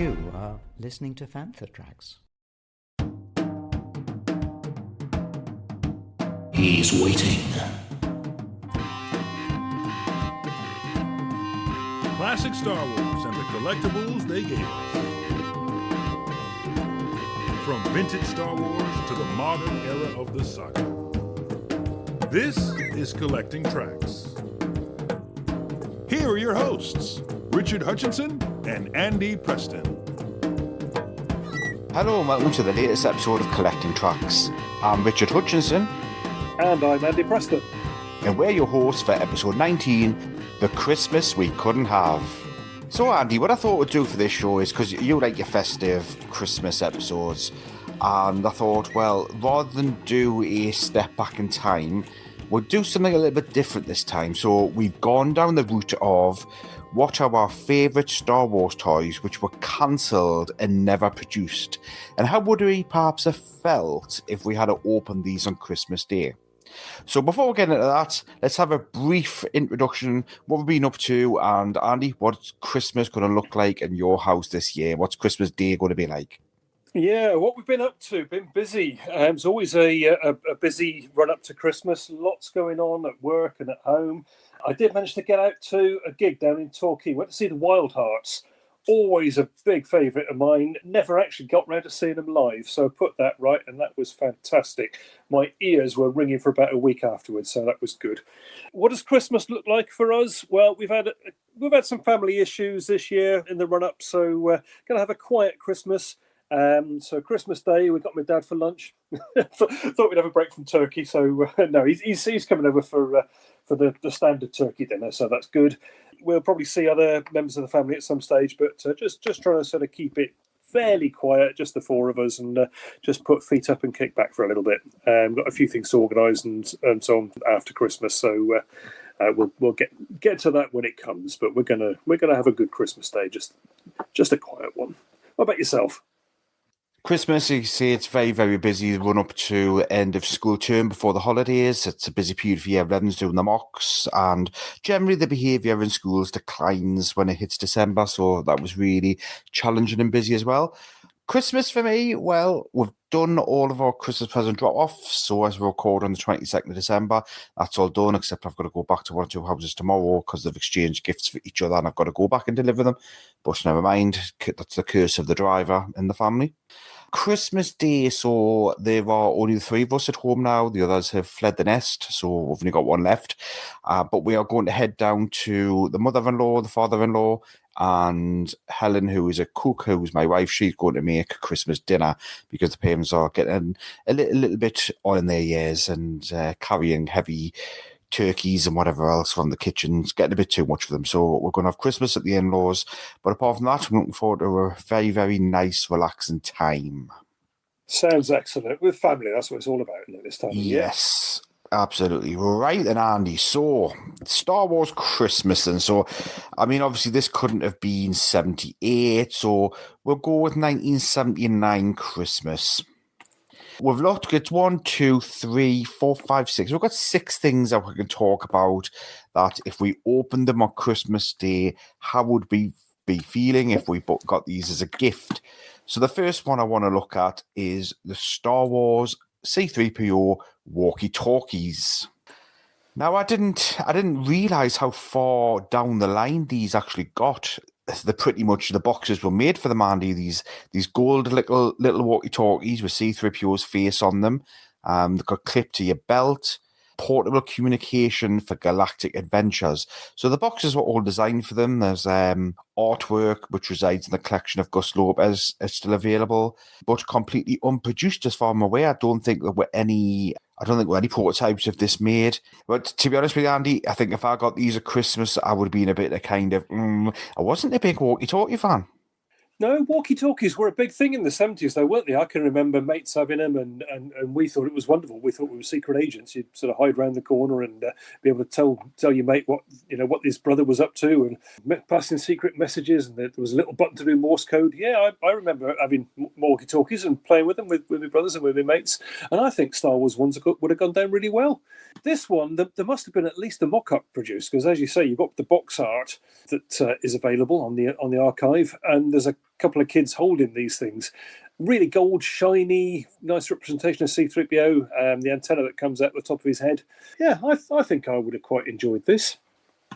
You are listening to Fantha tracks. He's waiting. Classic Star Wars and the collectibles they gave us. From vintage Star Wars to the modern era of the saga. This is Collecting Tracks. Here are your hosts, Richard Hutchinson and Andy Preston. Hello and welcome to the latest episode of Collecting Tracks. I'm Richard Hutchinson. And I'm Andy Preston. And we're your hosts for episode 19, The Christmas We Couldn't Have. So Andy, what I thought we'd do for this show is, because you like your festive Christmas episodes, and I thought, well, rather than do a step back in time, we'll do something a little bit different this time. So we've gone down the route of what are our favourite Star Wars toys which were cancelled and never produced, and how would we perhaps have felt if we had to open these on Christmas Day. So before we get into that, let's have a brief introduction. What we've been up to, and Andy, what's Christmas going to look like in your house this year? What's Christmas Day going to be like? Yeah, what we've been up to, been busy. It's always a busy run up to Christmas. Lots going on at work and at home. I did manage to get out to a gig down in Torquay. Went to see the Wild Hearts. Always a big favourite of mine. Never actually got round to seeing them live, so I put that right, and that was fantastic. My ears were ringing for about a week afterwards, so that was good. What does Christmas look like for us? Well, we've had some family issues this year in the run up, so going to have a quiet Christmas. So Christmas Day, we got my dad for lunch. Thought we'd have a break from turkey, so no, he's coming over for the standard turkey dinner, so that's good. We'll probably see other members of the family at some stage, but just trying to sort of keep it fairly quiet, just the four of us, and just put feet up and kick back for a little bit. Got a few things to organise and so on after Christmas, so we'll get to that when it comes. But we're gonna have a good Christmas Day, just a quiet one. What about yourself? Christmas, you see, it's very, very busy run up to end of school term before the holidays. It's a busy period for year 11s doing the mocks, and generally the behaviour in schools declines when it hits December, so that was really challenging and busy as well. Christmas for me, well, we've done all of our Christmas present drop-offs, so as we record on the 22nd of December, that's all done, except I've got to go back to one or two houses tomorrow because they've exchanged gifts for each other and I've got to go back and deliver them. But never mind, that's the curse of the driver in the family. Christmas Day, so there are only the three of us at home now. The others have fled the nest, so we've only got one left. But we are going to head down to the mother-in-law, the father-in-law, and Helen, who is a cook, who's my wife. She's going to make Christmas dinner because the parents are getting a little bit on in their years and carrying heavy turkeys and whatever else from the kitchens, getting a bit too much for them. So we're going to have Christmas at the in-laws. But apart from that, I'm looking forward to a very, very nice, relaxing time. Sounds excellent. With family, that's what it's all about, isn't it, this time of year? Yes, absolutely. Right then, Andy. So, Star Wars Christmas then. So, I mean, obviously this couldn't have been 78, so we'll go with 1979 Christmas. We've looked at 1, 2, 3, 4, 5, 6. We've got 6 things that we can talk about that if we opened them on Christmas Day, how would we be feeling if we got these as a gift? So the first one I want to look at is the Star Wars C-3PO walkie-talkies. Now, I didn't realise how far down the line these actually got. They're pretty much, the boxes were made for them, Andy. These gold little walkie-talkies with C-3PO's face on them. They've got clipped to your belt. Portable communication for galactic adventures. So the boxes were all designed for them. There's artwork which resides in the collection of Gus Lopez is still available, but completely unproduced as far as I'm aware. I don't think there were any prototypes of this made. But to be honest with you, Andy, I think if I got these at Christmas, I would have been a bit of kind of, I wasn't a big walkie-talkie fan. No, walkie-talkies were a big thing in the 70s, though, weren't they? I can remember mates having them, and we thought it was wonderful. We thought we were secret agents. You'd sort of hide around the corner and be able to tell your mate what his brother was up to, and passing secret messages. And there was a little button to do Morse code. Yeah, I remember having walkie-talkies and playing with them with my brothers and with my mates. And I think Star Wars ones would have gone down really well. This one, there must have been at least a mock-up produced, because as you say, you've got the box art that is available on the archive, and there's a couple of kids holding these things. Really gold, shiny, nice representation of C-3PO, the antenna that comes out the top of his head. Yeah, I think I would have quite enjoyed this.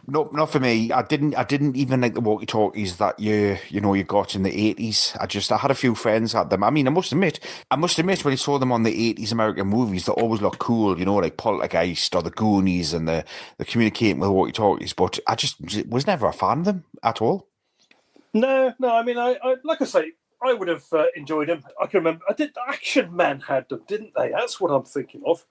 No, not for me. I didn't even like the walkie-talkies that you got in the 80s. I had a few friends had them. I mean, I must admit, when I saw them on the 80s American movies, they always looked cool, like Poltergeist or the Goonies and the communicating with walkie-talkies. But I just was never a fan of them at all. No. I mean, I like I say, I would have enjoyed them. I can remember. Action Man had them, didn't they? That's what I'm thinking of.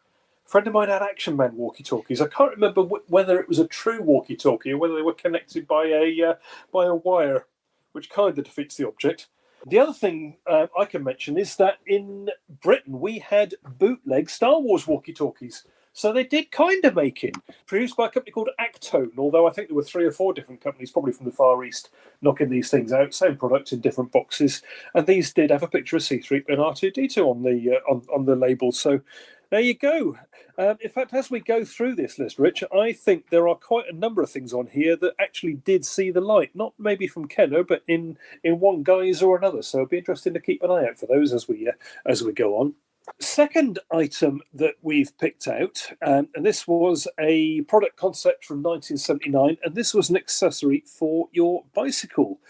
A friend of mine had Action Man walkie-talkies. I can't remember whether it was a true walkie-talkie or whether they were connected by a wire, which kind of defeats the object. The other thing I can mention is that in Britain we had bootleg Star Wars walkie-talkies. So they did kind of make it. Produced by a company called Actone, although I think there were 3 or 4 different companies, probably from the Far East, knocking these things out. Same product in different boxes. And these did have a picture of C-3PO and R2-D2 on the label. So there you go. In fact, as we go through this list, Rich, I think there are quite a number of things on here that actually did see the light. Not maybe from Kenner, but in one guise or another. So it'll be interesting to keep an eye out for those as we go on. Second item that we've picked out, and this was a product concept from 1979, and this was an accessory for your bicycle.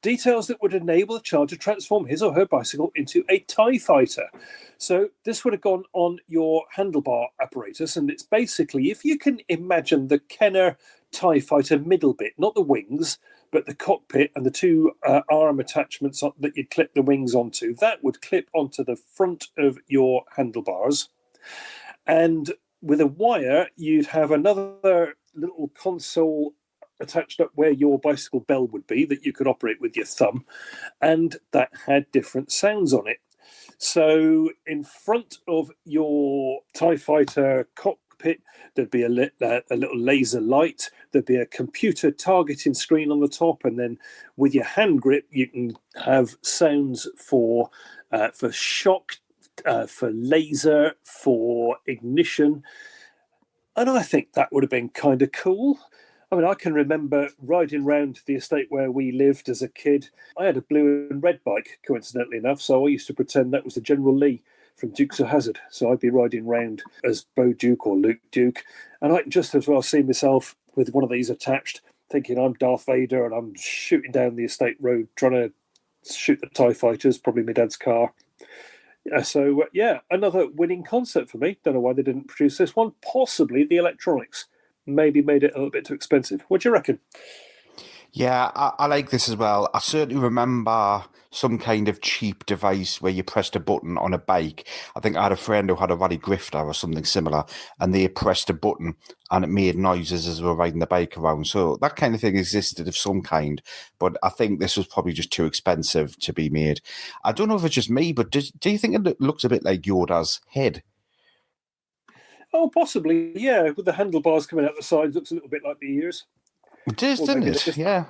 Details that would enable a child to transform his or her bicycle into a TIE fighter. So this would have gone on your handlebar apparatus, and it's basically, if you can imagine the Kenner TIE fighter middle bit, not the wings, but the cockpit and the 2 arm attachments that you'd clip the wings onto, that would clip onto the front of your handlebars. And with a wire, you'd have another little console attached up where your bicycle bell would be that you could operate with your thumb, and that had different sounds on it. So in front of your TIE fighter cockpit, there'd be a little laser light. There'd be a computer targeting screen on the top, and then with your hand grip, you can have sounds for shock, for laser, for ignition, and I think that would have been kind of cool. I mean, I can remember riding round the estate where we lived as a kid. I had a blue and red bike, coincidentally enough, so I used to pretend that was the General Lee from Dukes of Hazzard. So I'd be riding round as Bo Duke or Luke Duke, and I can just as well see myself with one of these attached, thinking I'm Darth Vader and I'm shooting down the estate road trying to shoot the TIE fighters, probably my dad's car. So another winning concept for me. Don't know why they didn't produce this one. Possibly the electronics maybe made it a little bit too expensive. What do you reckon? Yeah, I like this as well. I certainly remember some kind of cheap device where you pressed a button on a bike. I think I had a friend who had a Rally Grifter or something similar, and they pressed a button and it made noises as we were riding the bike around. So that kind of thing existed of some kind, but I think this was probably just too expensive to be made. I don't know if it's just me, but do you think it looks a bit like Yoda's head? Oh, possibly, yeah. With the handlebars coming out the sides, looks a little bit like the ears. It does, doesn't it? Yeah.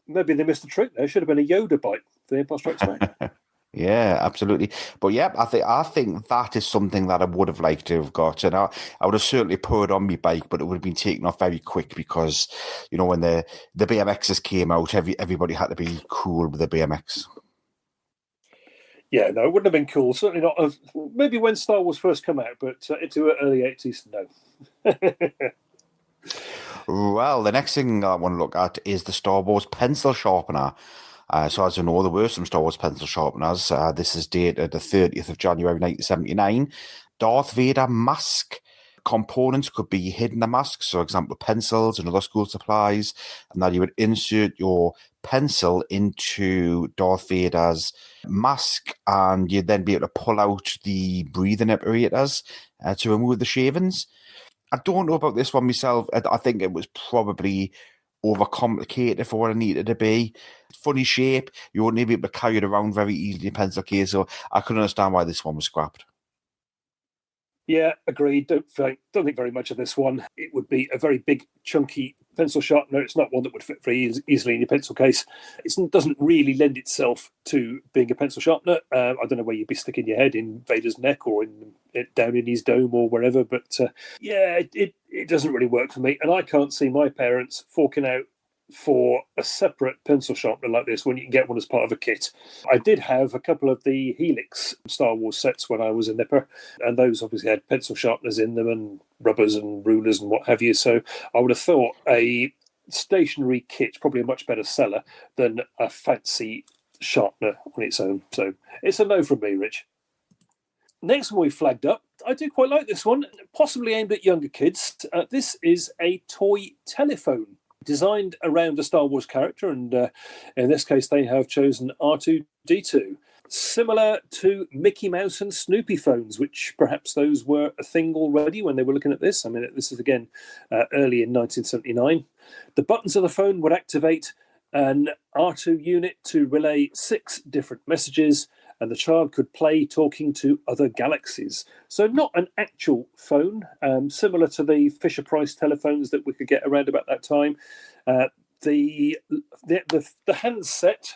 Maybe they missed the trick there. Should have been a Yoda bike for the Empire Strikes Back. Yeah, absolutely. But yeah, I think that is something that I would have liked to have got, and I would have certainly put it on my bike, but it would have been taken off very quick because, when the BMXs came out, everybody had to be cool with the BMX. Yeah, no, it wouldn't have been cool. Certainly not. Maybe when Star Wars first came out, but into the early 80s, no. Well, the next thing I want to look at is the Star Wars pencil sharpener. So as you know, there were some Star Wars pencil sharpeners. This is dated the 30th of January 1979. Darth Vader mask. Components could be hidden in the mask, so example pencils and other school supplies, and that you would insert your pencil into Darth Vader's mask, and you'd then be able to pull out the breathing apparatus to remove the shavings. I don't know about this one myself. I think it was probably overcomplicated for what it needed to be. Funny shape, you wouldn't be able to carry it around very easily in a pencil case, so I couldn't understand why this one was scrapped. Yeah, agreed. Don't think very much of this one. It would be a very big, chunky pencil sharpener. It's not one that would fit very easily in your pencil case. It doesn't really lend itself to being a pencil sharpener. I don't know where you'd be sticking your head, in Vader's neck or down in his dome or wherever. But it doesn't really work for me. And I can't see my parents forking out for a separate pencil sharpener like this when you can get one as part of a kit. I did have a couple of the Helix Star Wars sets when I was a nipper, and those obviously had pencil sharpeners in them and rubbers and rulers and what have you. So I would have thought a stationary kit probably a much better seller than a fancy sharpener on its own. So it's a no from me, Rich. Next one we flagged up, I do quite like this one, possibly aimed at younger kids. This is a toy telephone designed around a Star Wars character, and in this case they have chosen R2-D2. Similar to Mickey Mouse and Snoopy phones, which perhaps those were a thing already when they were looking at this. I mean, this is again early in 1979. The buttons of the phone would activate an R2 unit to relay 6 different messages, and the child could play talking to other galaxies. So not an actual phone, similar to the Fisher-Price telephones that we could get around about that time. The handset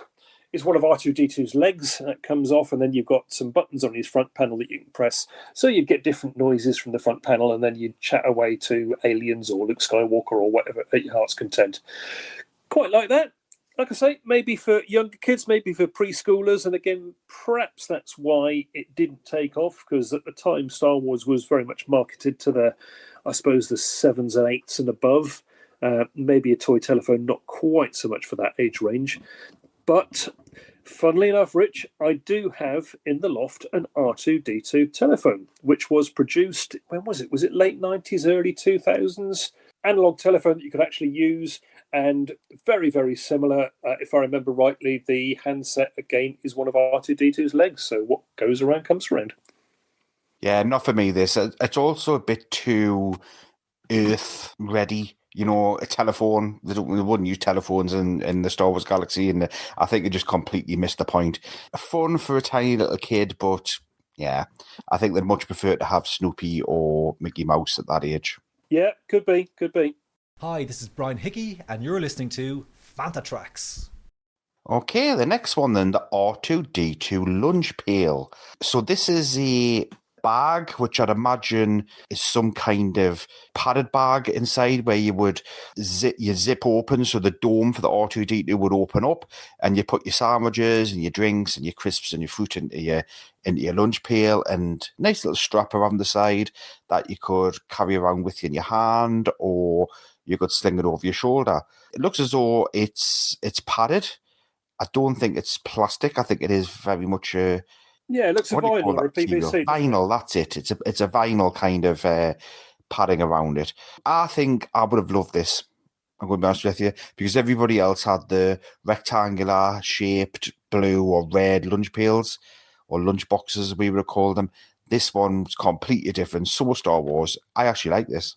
is one of R2-D2's legs, and it comes off, and then you've got some buttons on his front panel that you can press. So you'd get different noises from the front panel, and then you'd chat away to aliens or Luke Skywalker or whatever at your heart's content. Quite like that. Like I say, maybe for younger kids, maybe for preschoolers. And again, perhaps that's why it didn't take off, because at the time, Star Wars was very much marketed to the 7s and 8s and above. Maybe a toy telephone, not quite so much for that age range. But funnily enough, Rich, I do have in the loft an R2-D2 telephone, which was produced, when was it? Was it late 90s, early 2000s? Analog telephone that you could actually use, and very, very similar. If I remember rightly, the handset, again, is one of R2-D2's legs. So what goes around comes around. Yeah, not for me, this. It's also a bit too Earth-ready. You know, a telephone, they wouldn't use telephones in the Star Wars galaxy, and I think it just completely missed the point. Fun for a tiny little kid, but yeah, I think they'd much prefer to have Snoopy or Mickey Mouse at that age. Yeah, could be. Hi, this is Brian Hickey, and you're listening to Fantha Tracks. Okay, the next one then, the R2-D2 lunch pail. So this is a bag, which I'd imagine is some kind of padded bag inside, where you would zip open, so the dome for the R2-D2 would open up, and you put your sandwiches and your drinks and your crisps and your fruit into your lunch pail, and nice little strap around the side that you could carry around with you in your hand, or you could sling it over your shoulder. It looks as though it's padded. I don't think it's plastic. I think it is very much a... Yeah, it looks a vinyl or a PVC. Vinyl, that's it. It's a vinyl kind of padding around it. I think I would have loved this, I'm going to be honest with you, because everybody else had the rectangular shaped blue or red lunch pails, or lunch boxes as we would call them. This one's completely different. So Star Wars. I actually like this.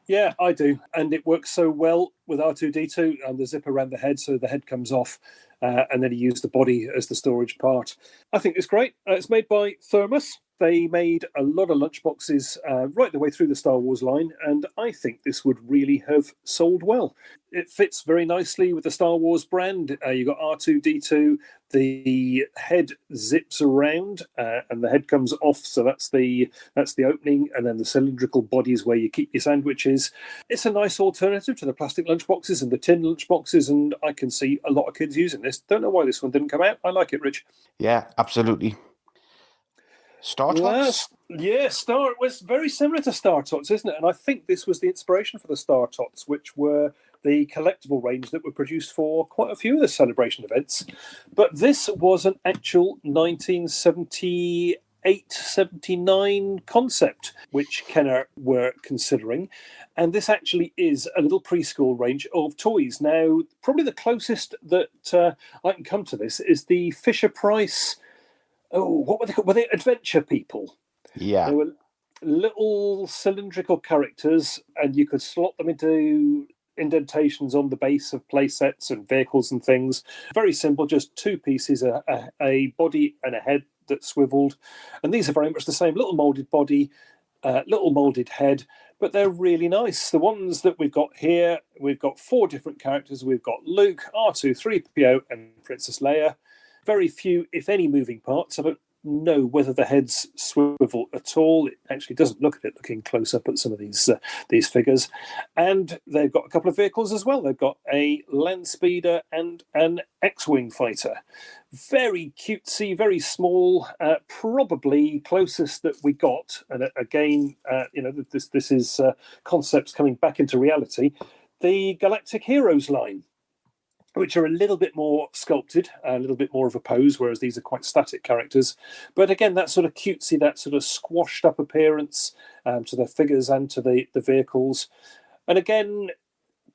Yeah, I do. And it works so well with R2-D2 and the zip around the head, so the head comes off, and then you use the body as the storage part. I think it's great. It's made by Thermos. They made a lot of lunchboxes right the way through the Star Wars line, and I think this would really have sold well. It fits very nicely with the Star Wars brand. You've got R2-D2, the head zips around, and the head comes off, so that's the opening, and then the cylindrical body is where you keep your sandwiches. It's a nice alternative to the plastic lunchboxes and the tin lunchboxes, and I can see a lot of kids using this. Don't know why this one didn't come out. I like it, Rich. Yeah, absolutely. Star Tots? Yeah, Star was very similar to Star Tots, isn't it? And I think this was the inspiration for the Star Tots, which were the collectible range that were produced for quite a few of the celebration events. But this was an actual 1978-79 concept, which Kenner were considering. And this actually is a little preschool range of toys. Now, probably the closest that I can come to this is the Fisher-Price... Oh, what were they called? Were they adventure people? Yeah. They were little cylindrical characters, and you could slot them into indentations on the base of play sets and vehicles and things. Very simple, just two pieces, a body and a head that swiveled. And these are very much the same, little moulded body, little moulded head, but they're really nice. The ones that we've got here, we've got 4 different characters. We've got Luke, R2, 3PO, and Princess Leia. Very few, if any, moving parts. know whether the heads swivel at all. It actually doesn't look at it looking close up at some of these figures. And they've got a couple of vehicles as well. They've got a land speeder and an X-wing fighter. Very cutesy, very small, probably closest that we got. And again, this is concepts coming back into reality. The Galactic Heroes line, which are a little bit more sculpted, a little bit more of a pose, whereas these are quite static characters. But again, that sort of cutesy, that sort of squashed up appearance to the figures and to the vehicles. And again,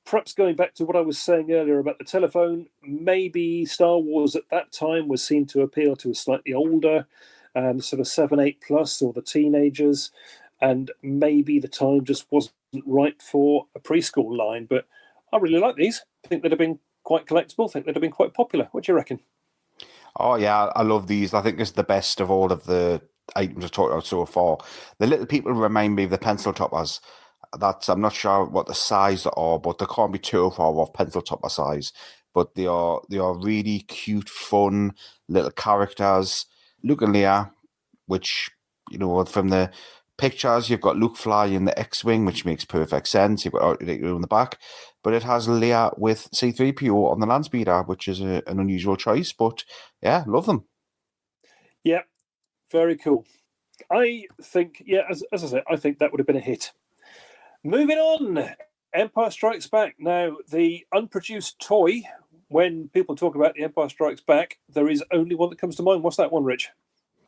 perhaps going back to what I was saying earlier about the telephone, maybe Star Wars at that time was seen to appeal to a slightly older, sort of 7, 8 plus, or the teenagers. And maybe the time just wasn't right for a preschool line. But I really like these. I think they'd have been quite collectible. I think they'd have been quite popular. What do you reckon? Oh, yeah, I love these. I think it's the best of all of the items I've talked about so far. The little people remind me of the pencil toppers. I'm not sure what the size are, but they can't be too far off pencil topper size. But they are really cute, fun little characters. Luke and Leia, which, from the pictures, you've got Luke flying the X-Wing, which makes perfect sense. You've got R2-D2 in the back. But it has Leia with C-3PO on the land speeder, which is an unusual choice. But, yeah, love them. Yeah, very cool. I think, as I said, I think that would have been a hit. Moving on, Empire Strikes Back. Now, the unproduced toy, when people talk about The Empire Strikes Back, there is only one that comes to mind. What's that one, Rich?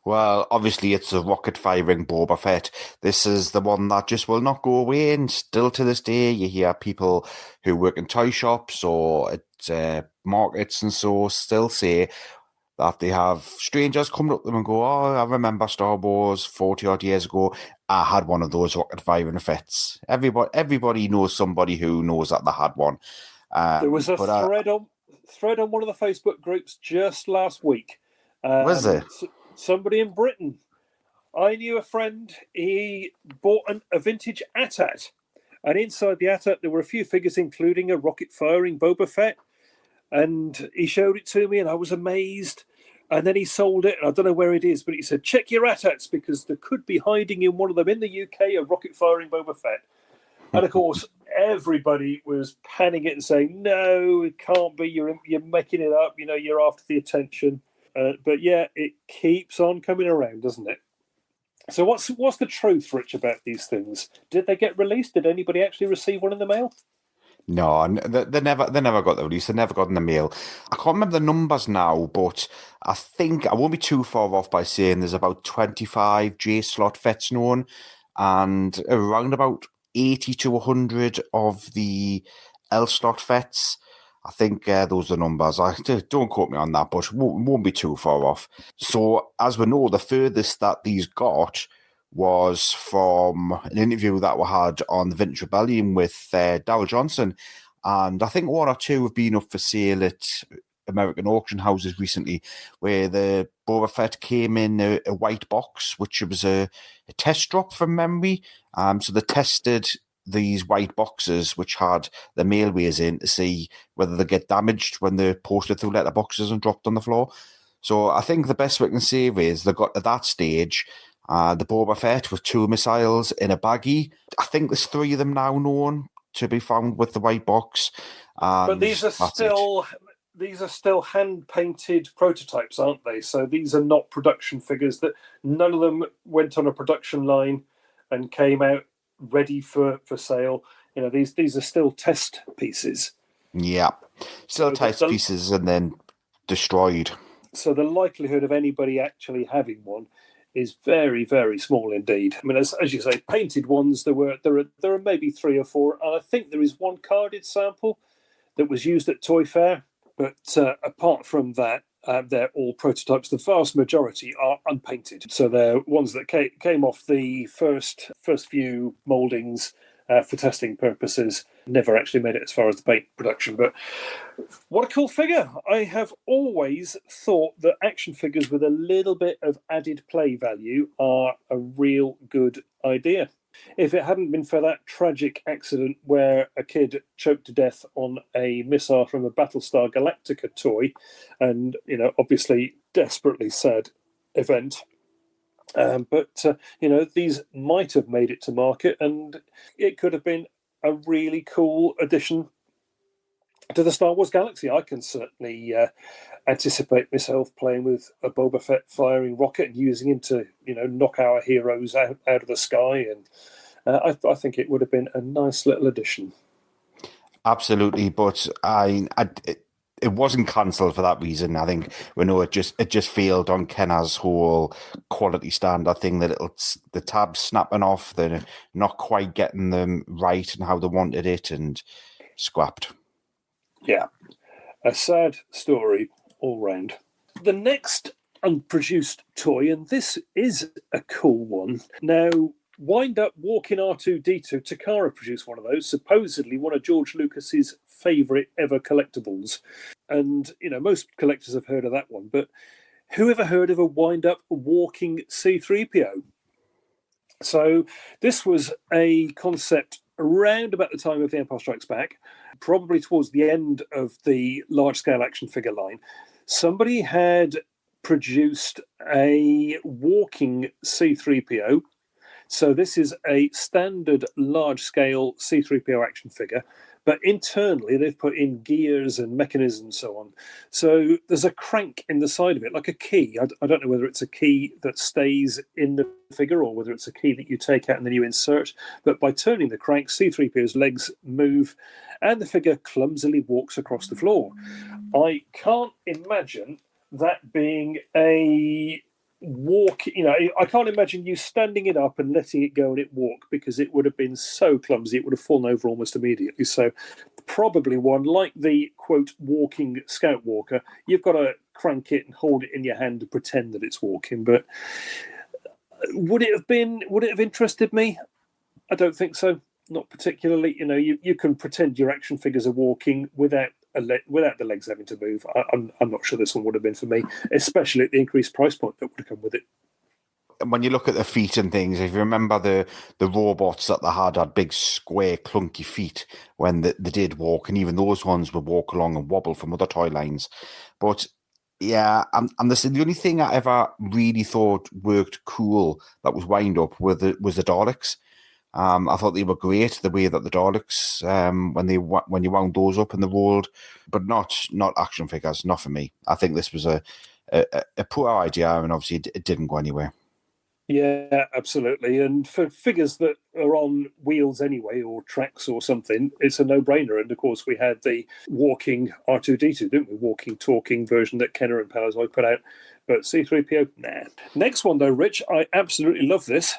Well, obviously, it's a rocket-firing Boba Fett. This is the one that just will not go away, and still to this day, you hear people who work in toy shops or at markets and so still say that they have strangers coming up to them and go, "Oh, I remember Star Wars 40-odd years ago. I had one of those rocket-firing Fetts." Everybody knows somebody who knows that they had one. There was a thread on one of the Facebook groups just last week. Was it? Somebody in Britain. I knew a friend, he bought a vintage AT-AT. And inside the AT-AT, there were a few figures, including a rocket-firing Boba Fett. And he showed it to me, and I was amazed. And then he sold it, and I don't know where it is, but he said, check your AT-ATs, because there could be hiding in one of them in the UK a rocket-firing Boba Fett. And, of course, everybody was panning it and saying, no, it can't be, you're making it up, you're after the attention. But yeah, it keeps on coming around, doesn't it? So what's the truth, Rich, about these things? Did they get released? Did anybody actually receive one in the mail? No, they never got the release. They never got in the mail. I can't remember the numbers now, but I think I won't be too far off by saying there's about 25 J slot Fets known, and around about 80 to 100 of the L slot Fets. I think those are the numbers. Don't quote me on that, but won't be too far off. So, as we know, the furthest that these got was from an interview that we had on the Vintage Rebellion with Daryl Johnson. And I think one or two have been up for sale at American auction houses recently, where the Boba Fett came in a white box, which was a test drop from memory. So they tested these white boxes, which had the mailways in, to see whether they get damaged when they're posted through letterboxes and dropped on the floor. So I think the best we can say is they got to that stage. The Boba Fett with 2 missiles in a baggie. I think there's 3 of them now known to be found with the white box. But these are still hand-painted prototypes, aren't they? So these are not production figures. That none of them went on a production line and came out ready for sale. These are still test pieces. Yeah, still test pieces and then destroyed. So the likelihood of anybody actually having one is very, very small indeed. I mean, as you say, painted ones, there are maybe 3 or 4, and I think there is one carded sample that was used at Toy Fair. But apart from that, they're all prototypes. The vast majority are unpainted. So they're ones that came off the first few mouldings for testing purposes. Never actually made it as far as the paint production. But what a cool figure. I have always thought that action figures with a little bit of added play value are a real good idea. If it hadn't been for that tragic accident where a kid choked to death on a missile from a Battlestar Galactica toy, and obviously desperately sad event. But these might have made it to market, and it could have been a really cool addition to the Star Wars galaxy. I can certainly anticipate myself playing with a Boba Fett firing rocket and using him to, knock our heroes out of the sky. And I think it would have been a nice little addition. Absolutely, but it wasn't cancelled for that reason. I think it just failed on Kenner's whole quality standard thing. That the tabs snapping off, they're not quite getting them right and how they wanted it, and scrapped. Yeah, a sad story all round. The next unproduced toy, and this is a cool one. Now, Wind Up Walking R2-D2, Takara produced one of those, supposedly one of George Lucas's favourite ever collectibles. And, most collectors have heard of that one, but who ever heard of a Wind Up Walking C-3PO? So this was a concept around about the time of The Empire Strikes Back, probably towards the end of the large-scale action figure line. Somebody had produced a walking C-3PO. So this is a standard large-scale C-3PO action figure, but internally they've put in gears and mechanisms and so on. So there's a crank in the side of it, like a key. I don't know whether it's a key that stays in the figure or whether it's a key that you take out and then you insert. But by turning the crank, C-3PO's legs move and the figure clumsily walks across the floor. I can't imagine that being a walk, I can't imagine you standing it up and letting it go and it walk, because it would have been so clumsy, it would have fallen over almost immediately. So probably one like the quote walking Scout Walker, you've got to crank it and hold it in your hand to pretend that it's walking. But would it have interested me? I don't think so, not particularly. You can pretend your action figures are walking without the legs having to move. I'm not sure this one would have been for me, especially at the increased price point that would have come with it. When you look at the feet and things, if you remember the robots that they had big square clunky feet when they did walk, and even those ones would walk along and wobble from other toy lines. But yeah, and the only thing I ever really thought worked cool that was wind up was the Daleks. I thought they were great, the way that the Daleks, when you wound those up in the world, but not action figures, not for me. I think this was a poor idea, and obviously it didn't go anywhere. Yeah, absolutely. And for figures that are on wheels anyway, or tracks or something, it's a no-brainer. And of course, we had the walking R2-D2, didn't we? Walking, talking version that Kenner and Palazoid put out. But C-3PO, nah. Next one, though, Rich, I absolutely love this.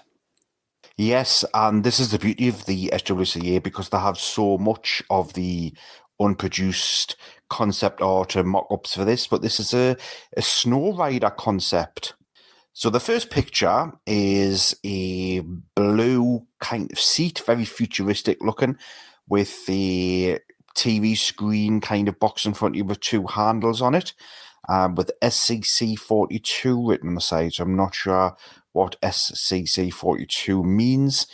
Yes, and this is the beauty of the SWCA, because they have so much of the unproduced concept art and mock-ups for this, but this is a Snow Rider concept. So the first picture is a blue kind of seat, very futuristic looking, with the TV screen kind of box in front of you with two handles on it, with SCC-42 written on the side. So I'm not sure what SCC-42 means,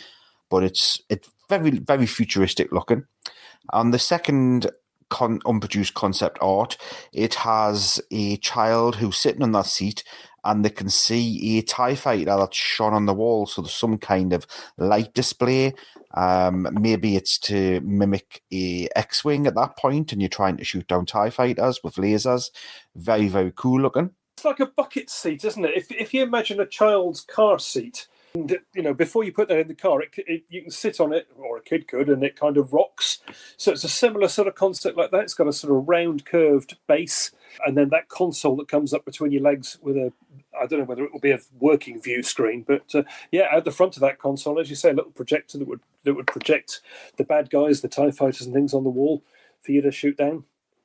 but it's very, very futuristic looking. And the second unproduced concept art, it has a child who's sitting on that seat, and they can see a TIE fighter that's shone on the wall. So there's some kind of light display. Maybe it's to mimic a X-Wing at that point, and you're trying to shoot down TIE fighters with lasers. Very, very cool looking. It's like a bucket seat, isn't it? If you imagine a child's car seat, and, before you put that in the car, you can sit on it, or a kid could, and it kind of rocks. So it's a similar sort of concept like that. It's got a sort of round, curved base, and then that console that comes up between your legs with I don't know whether it will be a working view screen, but at the front of that console, as you say, a little projector that would project the bad guys, the TIE fighters and things on the wall for you to shoot down.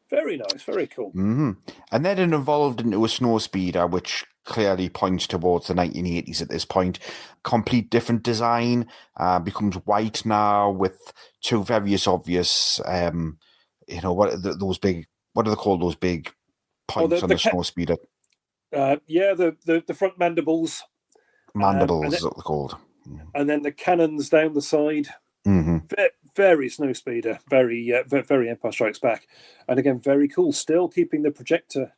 Very nice, very cool. Mm-hmm. And then it evolved into a snow speeder, which clearly points towards the 1980s at this point. Complete different design, becomes white now with two various obvious, what are they called, those big points on the snow speeder? The front mandibles. Mandibles is what they're called. And then the cannons down the side. Mm-hmm. Very snow speeder, very Empire Strikes Back, and again very cool. Still keeping the projector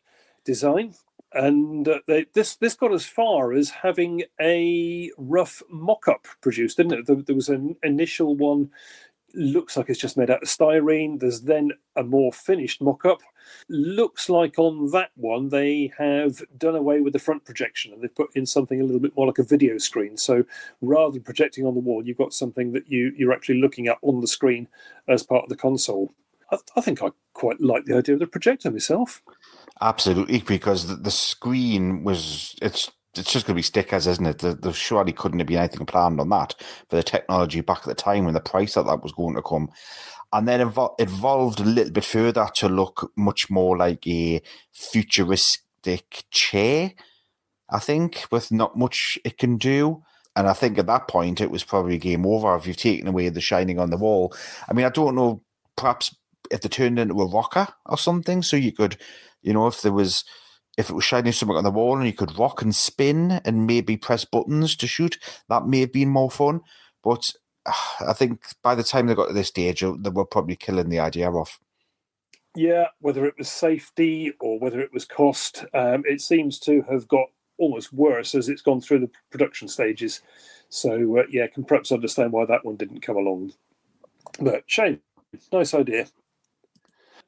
design. And this got as far as having a rough mock-up produced, didn't it? There was an initial one, looks like it's just made out of styrene. There's then a more finished mock-up. Looks like on that one they have done away with the front projection and they've put in something a little bit more like a video screen. So rather than projecting on the wall, you've got something that you're actually looking at on the screen as part of the console. I think I quite like the idea of the projector myself. Absolutely, because the screen it's just going to be stickers, isn't it? There surely couldn't have been anything planned on that for the technology back at the time when the price that was going to come. And then evolved a little bit further to look much more like a futuristic chair, I think, with not much it can do. And I think at that point it was probably game over if you've taken away the shining on the wall. I mean, I don't know, perhaps if they turned into a rocker or something, so you could, if it was shining something on the wall and you could rock and spin and maybe press buttons to shoot, that may have been more fun. But I think by the time they got to this stage, they were probably killing the idea off. Yeah, whether it was safety or whether it was cost, it seems to have got almost worse as it's gone through the production stages. So, can perhaps understand why that one didn't come along. But shame, nice idea.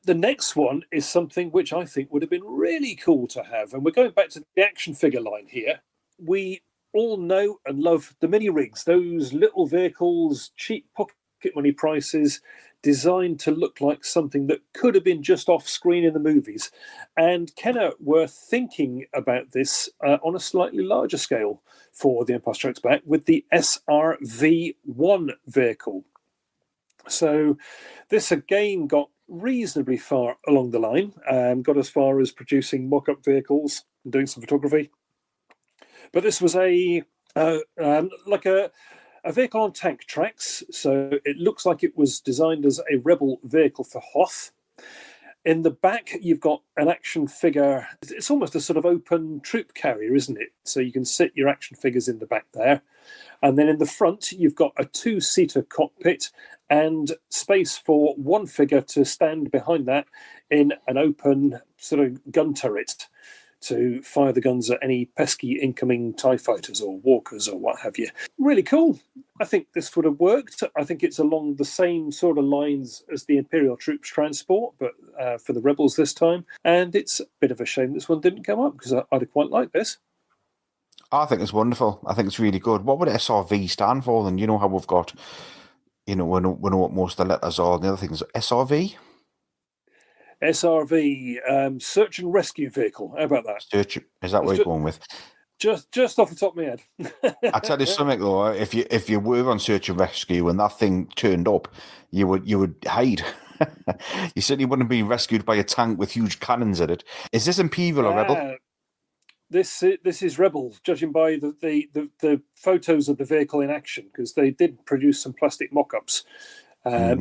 The next one is something which I think would have been really cool to have. And we're going back to the action figure line here. We all know and love the mini rigs, those little vehicles, cheap pocket money prices, designed to look like something that could have been just off screen in the movies. And Kenner were thinking about this on a slightly larger scale for The Empire Strikes Back with the SRV-1 vehicle. So this again got reasonably far along the line, got as far as producing mock-up vehicles and doing some photography. But this was like a vehicle on tank tracks, so it looks like it was designed as a rebel vehicle for Hoth. In the back, you've got an action figure. It's almost a sort of open troop carrier, isn't it? So you can sit your action figures in the back there. And then in the front, you've got a two-seater cockpit and space for one figure to stand behind that in an open sort of gun turret to fire the guns at any pesky incoming TIE fighters or walkers or what have you. Really cool. I think this would have worked. I think it's along the same sort of lines as the Imperial Troops transport, but for the Rebels this time. And it's a bit of a shame this one didn't come up because I'd have quite liked this. I think it's wonderful. I think it's really good. What would SRV stand for? Then you know how we've got, we know what most of the letters are. And the other thing is SRV. SRV, search and rescue vehicle. How about that? Search, is that what you're going with? Just off the top of my head. I tell you something though, if you were on search and rescue and that thing turned up, you would hide. You certainly wouldn't be rescued by a tank with huge cannons in it. Is this Imperial or Rebel? This is Rebel, judging by the photos of the vehicle in action, because they did produce some plastic mock-ups.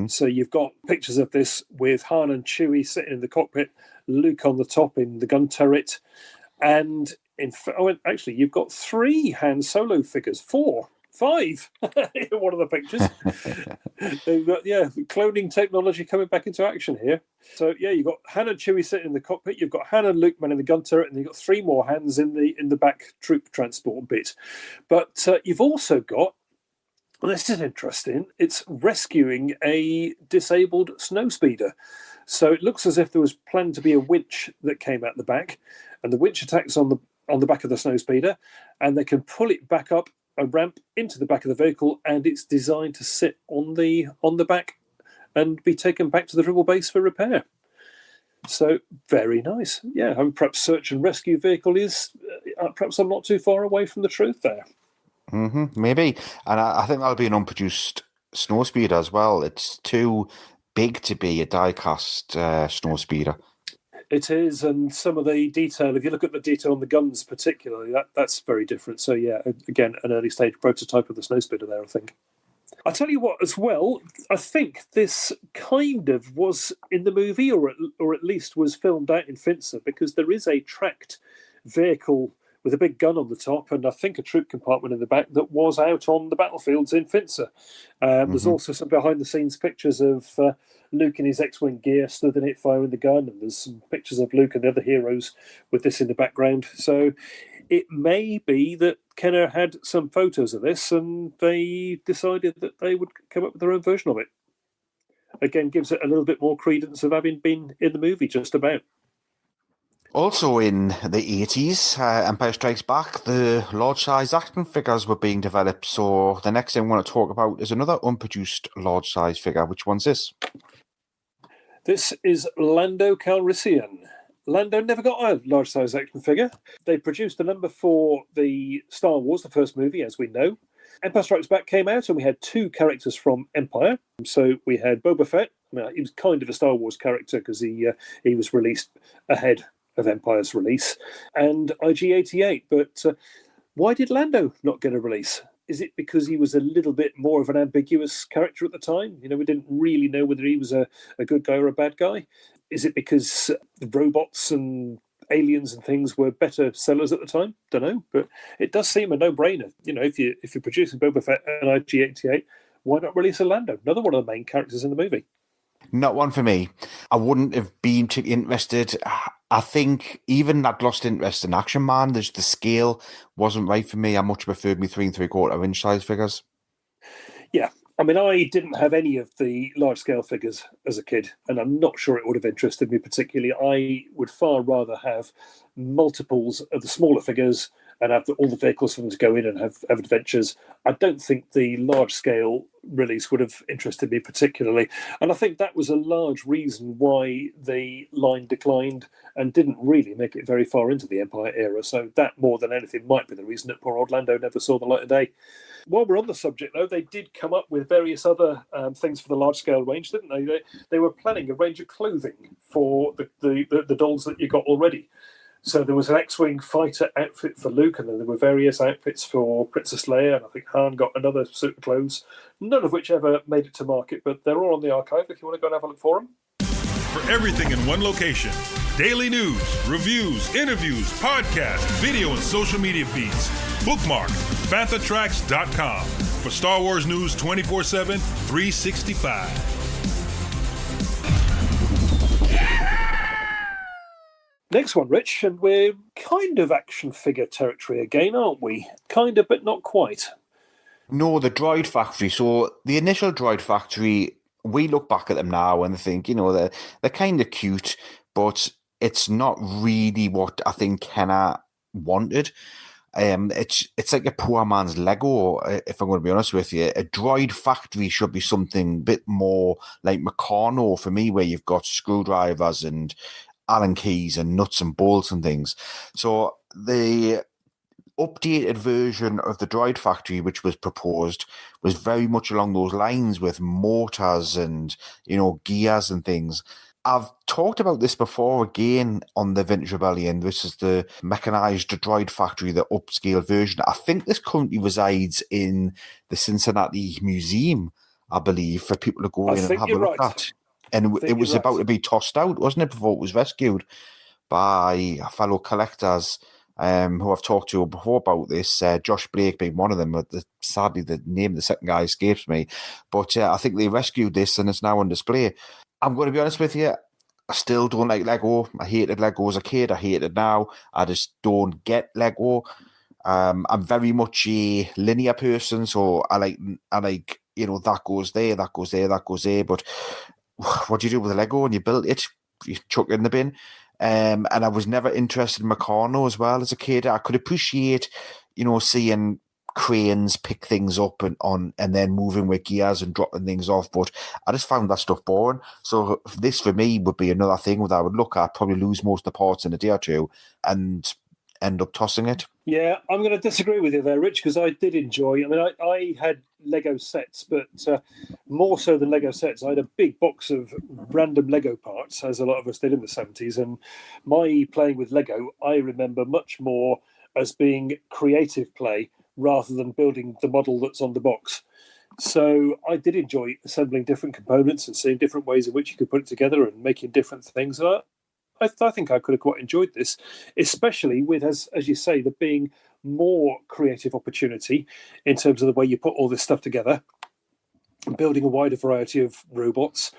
So you've got pictures of this with Han and Chewie sitting in the cockpit, Luke on the top in the gun turret, and actually you've got 3 Han Solo figures, 5 in one of the pictures. They've got cloning technology coming back into action here. So you've got Han and Chewie sitting in the cockpit, you've got Han and Luke manning the gun turret, and you've got 3 more Hans in the back troop transport bit. But you've also got, well, this is interesting, it's rescuing a disabled snowspeeder. So it looks as if there was planned to be a winch that came out the back, and the winch attacks on the back of the snowspeeder, and they can pull it back up a ramp into the back of the vehicle, and it's designed to sit on the back and be taken back to the rebel base for repair. So very nice. Yeah, and perhaps search and rescue vehicle is perhaps I'm not too far away from the truth there. Maybe. And I think that'll be an unproduced snowspeeder as well. It's too big to be a die-cast snowspeeder. It is, and some of the detail, if you look at the detail on the guns particularly, that's very different. So again, an early stage prototype of the snowspeeder there, I think. I tell you what, as well, I think this kind of was in the movie, or at least was filmed out in Fantha, because there is a tracked vehicle with a big gun on the top and I think a troop compartment in the back that was out on the battlefields in Fantha. There's also some behind-the-scenes pictures of Luke in his X-Wing gear stood in it firing the gun, and there's some pictures of Luke and the other heroes with this in the background. So it may be that Kenner had some photos of this and they decided that they would come up with their own version of it. Again, gives it a little bit more credence of having been in the movie just about. Also in the 80s, Empire Strikes Back, the large-size action figures were being developed. So the next thing I want to talk about is another unproduced large-size figure. Which one's this? This is Lando Calrissian. Lando never got a large-size action figure. They produced a number for the Star Wars, the first movie, as we know. Empire Strikes Back came out and we had 2 characters from Empire. So we had Boba Fett. He was kind of a Star Wars character because he was released ahead of Empire's release, and IG-88. But why did Lando not get a release? Is it because he was a little bit more of an ambiguous character at the time? We didn't really know whether he was a good guy or a bad guy. Is it because the robots and aliens and things were better sellers at the time? Don't know, but it does seem a no-brainer. If you're producing Boba Fett and IG-88, why not release a Lando, another one of the main characters in the movie? Not one for me. I wouldn't have been too interested. I think even I'd lost interest in Action Man. The scale wasn't right for me. I much preferred me 3 3/4 inch size figures. Yeah. I didn't have any of the large-scale figures as a kid, and I'm not sure it would have interested me particularly. I would far rather have multiples of the smaller figures and have all the vehicles for them to go in and have adventures. I don't think the large-scale release would have interested me particularly. And I think that was a large reason why the line declined and didn't really make it very far into the Empire era. So that, more than anything, might be the reason that poor old Lando never saw the light of day. While we're on the subject, though, they did come up with various other things for the large-scale range, didn't they? They were planning a range of clothing for the dolls that you got already. So there was an X-Wing fighter outfit for Luke, and then there were various outfits for Princess Leia, and I think Han got another suit of clothes, none of which ever made it to market, but they're all on the archive if you want to go and have a look for them. For everything in one location, daily news, reviews, interviews, podcasts, video and social media feeds, bookmark FanthaTracks.com for Star Wars news 24/7, 365. Next one, Rich, and we're kind of action figure territory again, aren't we? Kind of, but not quite. No, the Droid Factory. So the initial Droid Factory, we look back at them now and think, they're kind of cute, but it's not really what I think Kenner wanted. It's like a poor man's Lego, if I'm going to be honest with you. A Droid Factory should be something a bit more like Meccano for me, where you've got screwdrivers and Allen keys and nuts and bolts and things. So the updated version of the Droid Factory, which was proposed, was very much along those lines with motors and, gears and things. I've talked about this before again on the Vintage Rebellion. This is the mechanized Droid Factory, the upscale version. I think this currently resides in the Cincinnati Museum, I believe, for people to go in and have a look at. And it was about to be tossed out, wasn't it, before it was rescued by fellow collectors who I've talked to before about this, Josh Blake being one of them. Sadly, the name of the second guy escapes me. But I think they rescued this and it's now on display. I'm going to be honest with you, I still don't like Lego. I hated Lego as a kid. I hate it now. I just don't get Lego. I'm very much a linear person, so I like that goes there, that goes there, that goes there. But what do you do with a Lego when you build it? You chuck it in the bin. And I was never interested in Meccano as well as a kid. I could appreciate, seeing cranes pick things up and then moving with gears and dropping things off, but I just found that stuff boring. So this for me would be another thing that I would look at, probably lose most of the parts in a day or two and end up tossing it. Yeah, I'm going to disagree with you there, Rich, because I did enjoy. I had Lego sets, but more so than Lego sets, I had a big box of random Lego parts, as a lot of us did in the 70s. And my playing with Lego, I remember much more as being creative play rather than building the model that's on the box. So I did enjoy assembling different components and seeing different ways in which you could put it together and making different things. I think I could have quite enjoyed this, especially with, as you say, there being more creative opportunity in terms of the way you put all this stuff together, building a wider variety of robots,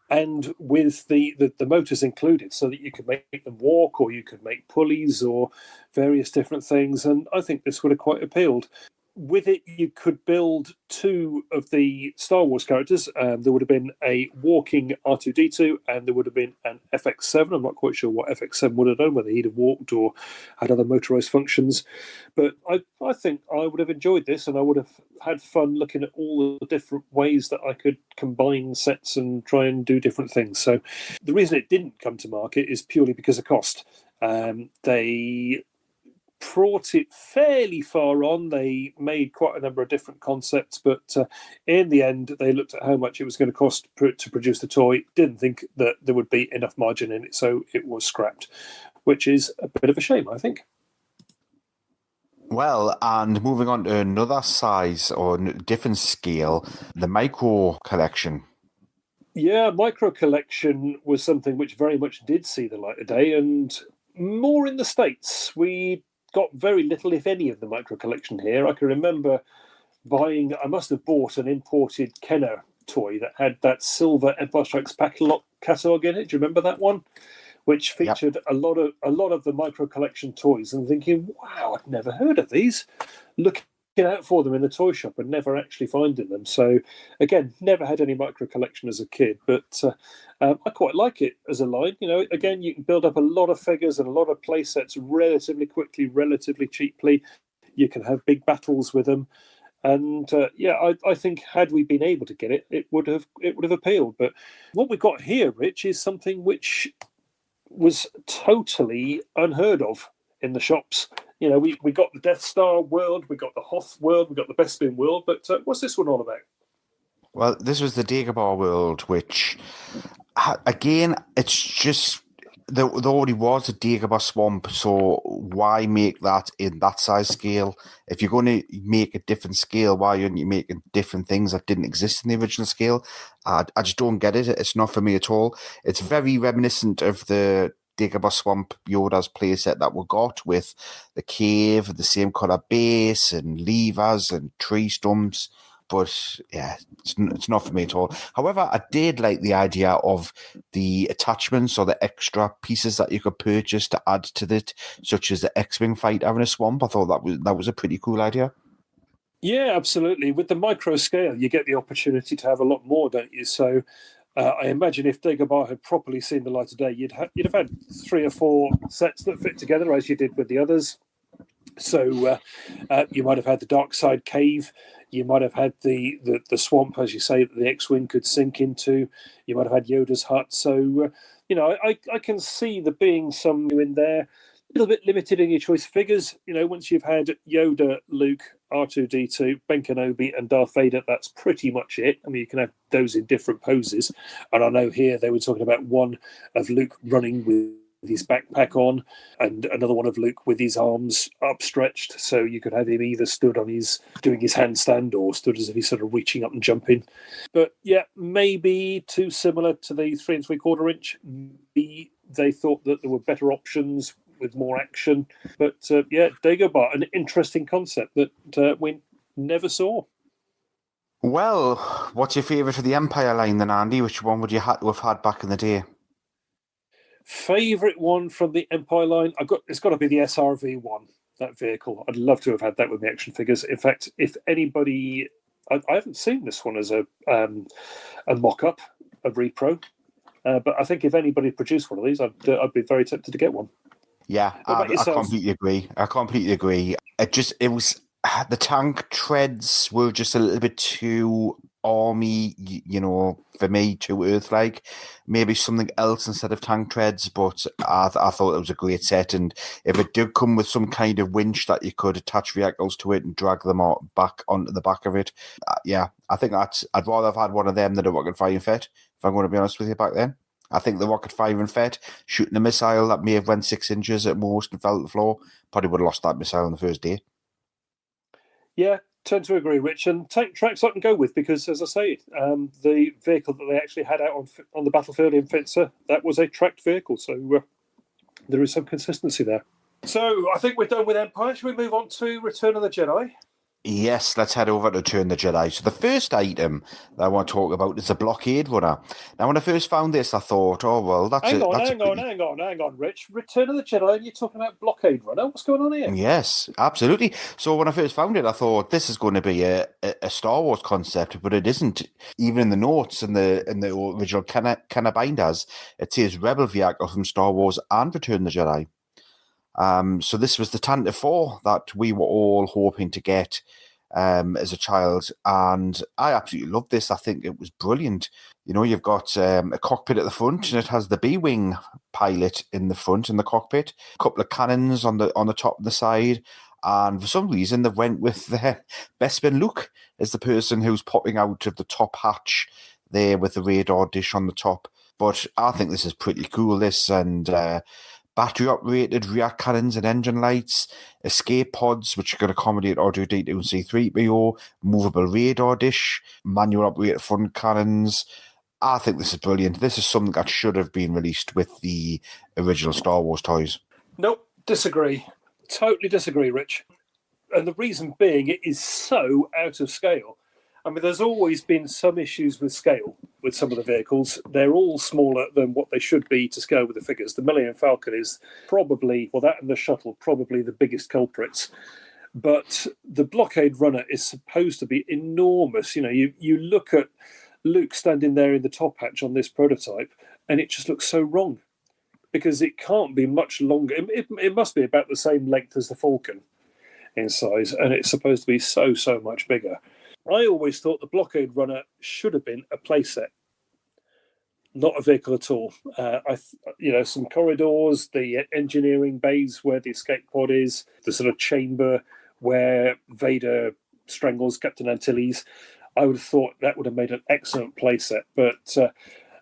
and with the motors included, so that you could make them walk, or you could make pulleys, or various different things. And I think this would have quite appealed. With it, you could build two of the Star Wars characters. There would have been a walking R2-D2, and there would have been an FX7. I'm not quite sure what FX7 would have done, whether he'd have walked or had other motorized functions. But I think I would have enjoyed this, and I would have had fun looking at all the different ways that I could combine sets and try and do different things. So the reason it didn't come to market is purely because of cost. They brought it fairly far on. They made quite a number of different concepts, but in the end, they looked at how much it was going to cost to produce the toy, didn't think that there would be enough margin in it, so it was scrapped, which is a bit of a shame, I think. Well, and moving on to another size or different scale, the micro collection. Yeah, micro collection was something which very much did see the light of day, and more in the States. We got very little, if any, of the micro collection here. I can remember I must have bought an imported Kenner toy that had that silver Empire Strikes Back catalogue in it. Do you remember that one? Which featured a lot of the micro collection toys, and thinking, wow, I'd never heard of these. Looking out for them in the toy shop and never actually finding them. So again, never had any micro collection as a kid, but I quite like it as a line. Again, you can build up a lot of figures and a lot of play sets relatively quickly, relatively cheaply. You can have big battles with them. And I think had we been able to get it, it would have appealed. But what we've got here, Rich, is something which was totally unheard of in the shops. We got the Death Star world, we got the Hoth world, we got the Bespin world, but what's this one all about? Well, this was the Dagobah world, which, again, it's just, there already was a Dagobah swamp, so why make that in that size scale? If you're going to make a different scale, why aren't you making different things that didn't exist in the original scale? I just don't get it. It's not for me at all. It's very reminiscent of the Dagobah Swamp Yoda's playset that we got, with the cave, the same colour base and levers and tree stumps. But yeah, it's not for me at all. However, I did like the idea of the attachments or the extra pieces that you could purchase to add to it, such as the X-Wing fighter in a swamp. I thought that was a pretty cool idea. Yeah, absolutely. With the micro scale, you get the opportunity to have a lot more, don't you? So I imagine if Dagobah had properly seen the light of day, you'd have had 3 or 4 sets that fit together, as you did with the others. So you might have had the Dark Side Cave. You might have had the swamp, as you say, that the X-Wing could sink into. You might have had Yoda's hut. So, I can see there being some in there. A little bit limited in your choice figures. Once you've had Yoda, Luke, R2-D2, Ben Kenobi, and Darth Vader, that's pretty much it. I mean, you can have those in different poses. And I know here they were talking about one of Luke running with his backpack on, and another one of Luke with his arms upstretched, so you could have him either stood on doing his handstand, or stood as if he's sort of reaching up and jumping. But yeah, maybe too similar to the 3 3/4 inch. Maybe they thought that there were better options with more action. But Dagobah, an interesting concept that we never saw. Well, what's your favourite of the Empire line then, Andy? Which one would you have had back in the day? Favourite one from the Empire line? It's got to be the SRV one, that vehicle. I'd love to have had that with the action figures. In fact, if anybody, I haven't seen this one as a mock-up, a repro, but I think if anybody produced one of these, I'd be very tempted to get one. Yeah, I completely agree. It was the tank treads were just a little bit too army, for me, too Earth-like. Maybe something else instead of tank treads, but I thought it was a great set. And if it did come with some kind of winch that you could attach vehicles to it and drag them back onto the back of it, I think I'd rather have had one of them than a Rocket Fighting Fett, if I'm going to be honest with you, back then. I think the Rocket Fighting Fett shooting a missile that may have went 6 inches at most and fell to the floor, probably would have lost that missile on the first day. Yeah, tend to agree, Rich. And tank tracks I can go with, because, as I say, the vehicle that they actually had out on the battlefield in Fintza, that was a tracked vehicle. So there is some consistency there. So I think we're done with Empire. Should we move on to Return of the Jedi? Yes, let's head over to Return of the Jedi. So the first item that I want to talk about is the blockade runner. Now, when I first found this, I thought, oh, well, Hang on, Rich. Return of the Jedi, and you're talking about blockade runner? What's going on here? Yes, absolutely. So when I first found it, I thought this is going to be a Star Wars concept, but it isn't. Even in the notes and the original kind of binders, it says Rebel vehicle from Star Wars and Return of the Jedi. So this was the Fantha 4 that we were all hoping to get as a child, and I absolutely loved this. I think it was brilliant. You know, you've got a cockpit at the front, and it has the B-wing pilot in the front in the cockpit, a couple of cannons on the top and the side, and for some reason they went with the Bespin Luke as the person who's popping out of the top hatch there with the radar dish on the top. But I think this is pretty cool, this, and battery-operated rear cannons and engine lights, escape pods, which can accommodate R2-D2 and C-3PO, movable radar dish, manual-operated front cannons. I think this is brilliant. This is something that should have been released with the original Star Wars toys. Nope, disagree. Totally disagree, Rich. And the reason being, it is so out of scale. I mean, there's always been some issues with scale with some of the vehicles. They're all smaller than what they should be to scale with the figures. The Millennium Falcon is probably, well, that and the Shuttle, probably the biggest culprits. But the blockade runner is supposed to be enormous. You know, you look at Luke standing there in the top hatch on this prototype, and it just looks so wrong because it can't be much longer. It must be about the same length as the Falcon in size, and it's supposed to be so much bigger. I always thought the blockade runner should have been a playset, not a vehicle at all. Some corridors, the engineering bays where the escape pod is, the sort of chamber where Vader strangles Captain Antilles. I would have thought that would have made an excellent playset. But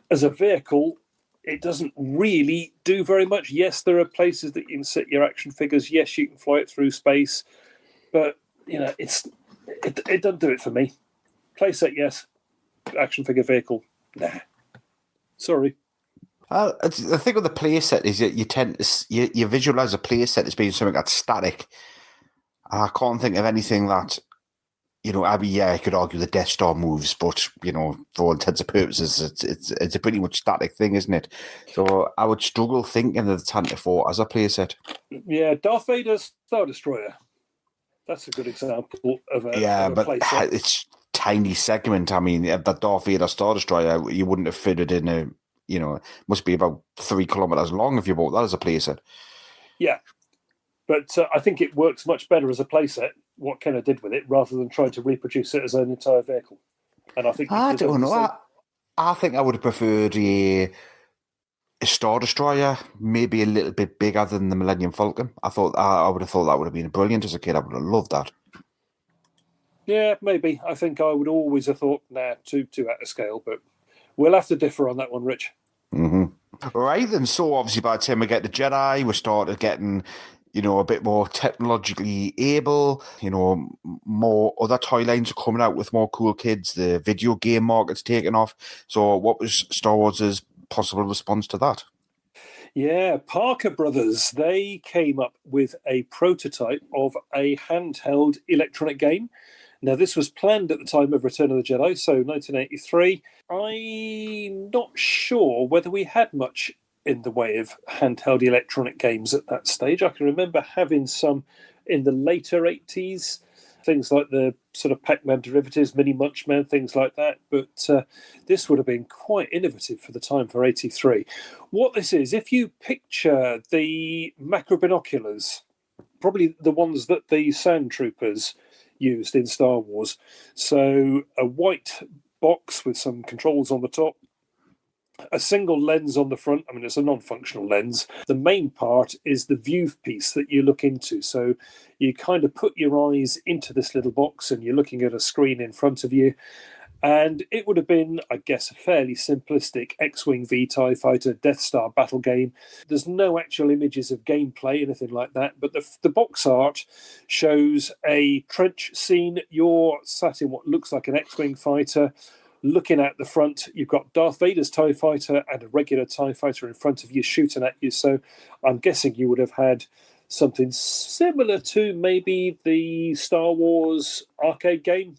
as a vehicle, it doesn't really do very much. Yes, there are places that you can sit your action figures. Yes, you can fly it through space. But, you know, it doesn't do it for me. Playset, yes. Action figure vehicle, nah. Sorry. The thing with the playset is that you tend to you visualize a playset as being something that's static. I can't think of anything that, you know, I mean, yeah, I could argue the Death Star moves, but, you know, for all intents and purposes, it's a pretty much static thing, isn't it? So I would struggle thinking of the Fantha 4 as a playset. Yeah, Darth Vader's Star Destroyer. That's a good example of a playset. It's tiny segment. I mean, that Darth Vader Star Destroyer, you wouldn't have fitted in a, you know, it must be about 3 kilometers long if you bought that as a playset. Yeah, but I think it works much better as a playset, what Kenner did with it, rather than trying to reproduce it as an entire vehicle. And I think I don't know. I think I would have preferred a Star Destroyer, maybe a little bit bigger than the Millennium Falcon. I would have thought that would have been brilliant as a kid. I would have loved that. Yeah, maybe. I think I would always have thought, too out of scale, but we'll have to differ on that one, Rich. Mm-hmm. All right, then. So obviously by the time we get to Jedi, we started getting, you know, a bit more technologically able, you know, more other toy lines are coming out with more cool kids. The video game market's taking off. So what was Star Wars' possible response to that? Yeah, Parker Brothers, they came up with a prototype of a handheld electronic game. Now, this was planned at the time of Return of the Jedi, so 1983. I'm not sure whether we had much in the way of handheld electronic games at that stage. I can remember having some in the later 80s, things like the sort of Pac-Man derivatives, Mini Munchman, things like that. But this would have been quite innovative for the time for 83. What this is, if you picture the macro binoculars, probably the ones that the Sand Troopers used in Star Wars. So a white box with some controls on the top, a single lens on the front. I mean, it's a non-functional lens. The main part is the view piece that you look into. So you kind of put your eyes into this little box and you're looking at a screen in front of you. And it would have been, I guess, a fairly simplistic X-Wing V TIE Fighter Death Star battle game. There's no actual images of gameplay, anything like that. But the box art shows a trench scene. You're sat in what looks like an X-Wing fighter, looking at the front, you've got Darth Vader's TIE fighter and a regular TIE fighter in front of you shooting at you. So I'm guessing you would have had something similar to maybe the Star Wars arcade game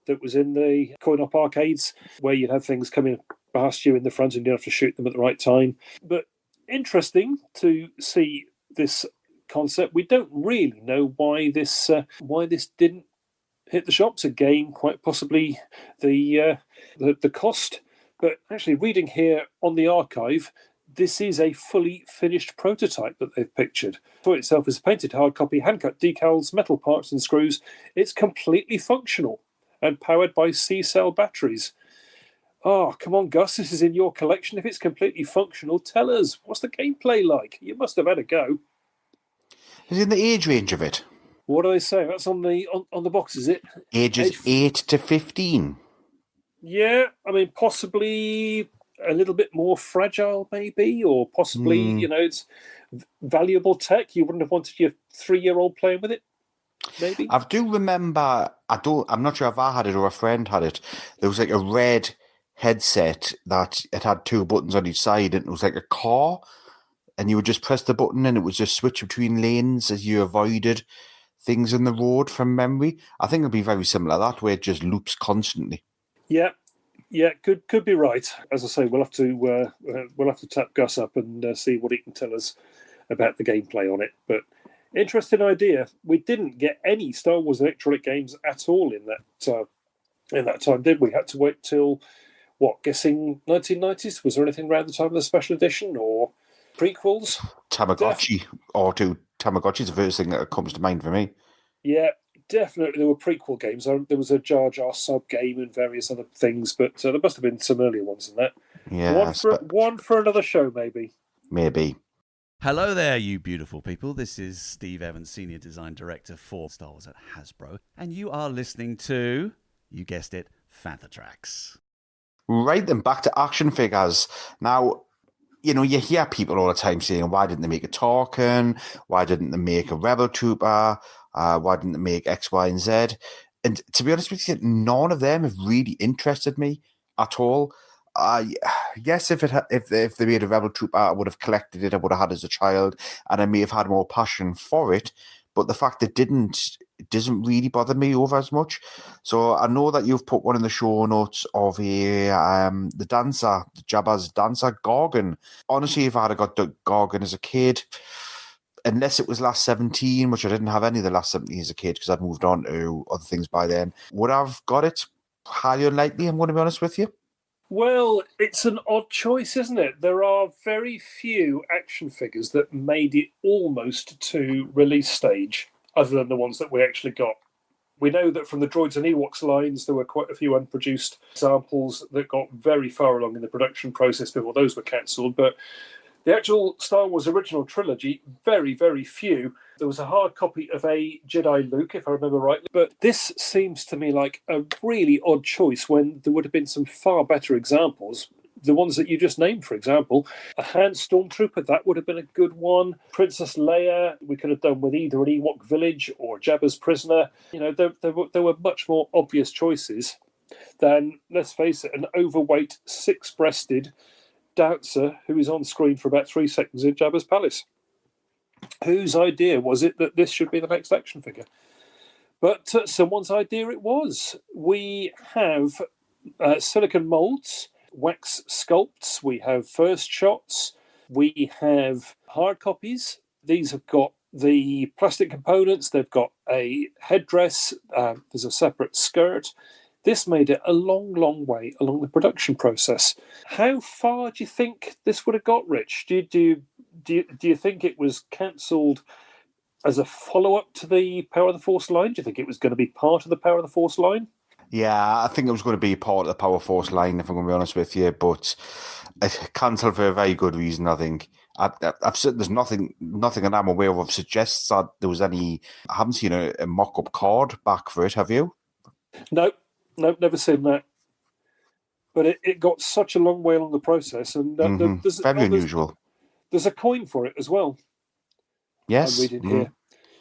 that was in the coin-op arcades, where you'd have things coming past you in the front and you'd have to shoot them at the right time. But interesting to see this concept. We don't really know why this didn't hit the shops. Again, quite possibly the cost. But actually, reading here on the archive, this is a fully finished prototype that they've pictured. The toy itself is a painted hard copy, hand-cut decals, metal parts and screws. It's completely functional and powered by C-cell batteries. Oh, come on, Gus, this is in your collection. If it's completely functional, tell us. What's the gameplay like? You must have had a go. Is it in the age range of it? What do they say? That's on the box, is it? Ages 8 to 15. Yeah, I mean, possibly a little bit more fragile, maybe, or possibly, it's valuable tech. You wouldn't have wanted your 3-year-old playing with it, maybe? I do remember, I'm not sure if I had it or a friend had it. There was like a red headset that it had 2 buttons on each side, and it was like a car, and you would just press the button and it would just switch between lanes as you avoided things in the road from memory. I think it'll be very similar that way. It just loops constantly. Yeah, could be right. As I say, we'll have to tap Gus up and see what he can tell us about the gameplay on it. But interesting idea. We didn't get any Star Wars electronic games at all in that time, did we? Had to wait till guessing 1990s? Was there anything around the time of the special edition or prequels? Tamagotchi Tamagotchi's the first thing that comes to mind for me. Yeah, definitely there were prequel games. There was a Jar Jar sub game and various other things, but there must have been some earlier ones than that. Yeah, one for another show, maybe. Maybe. Hello there, you beautiful people. This is Steve Evans, Senior Design Director for Star Wars at Hasbro, and you are listening to, you guessed it, Fantha Tracks. Right then, back to action figures. Now, you hear people all the time saying, why didn't they make a Tarkin? Why didn't they make a Rebel Trooper? Why didn't they make X, Y, and Z? And to be honest with you, none of them have really interested me at all. Yes, if they made a Rebel Trooper, I would have collected it. I would have had it as a child, and I may have had more passion for it. But the fact it doesn't really bother me over as much. So I know that you've put one in the show notes of the dancer, the Jabba's dancer, Gorgon. Honestly, if I had got the Gorgon as a kid, unless it was last 17, which I didn't have any of the last 17 as a kid because I'd moved on to other things by then, would I've got it? Highly unlikely, I'm going to be honest with you. Well, it's an odd choice, isn't it? There are very few action figures that made it almost to release stage, other than the ones that we actually got. We know that from the Droids and Ewoks lines, there were quite a few unproduced samples that got very far along in the production process before those were cancelled. But the actual Star Wars original trilogy, very, very few. There was a hard copy of a Jedi Luke, if I remember rightly. But this seems to me like a really odd choice when there would have been some far better examples. The ones that you just named, for example. A Han Stormtrooper, that would have been a good one. Princess Leia, we could have done with either an Ewok village or Jabba's prisoner. There were much more obvious choices than, let's face it, an overweight, six-breasted dancer who is on screen for about 3 seconds in Jabba's palace. Whose idea was it that this should be the next action figure? But someone's idea it was. We have silicon molds, wax sculpts, we have first shots, we have hard copies. These have got the plastic components, they've got a headdress, there's a separate skirt. This made it a long, long way along the production process. How far do you think this would have got, Rich? Do you think it was cancelled as a follow-up to the Power of the Force line? Do you think it was going to be part of the Power of the Force line? Yeah, I think it was going to be part of the Power Force line, if I'm going to be honest with you, but it cancelled for a very good reason, I think. I've said there's nothing that I'm aware of suggests that there was any. I haven't seen a mock-up card back for it, have you? No, never seen that. But it got such a long way along the process, and very unusual. There's a coin for it as well. Yes. I'm reading here.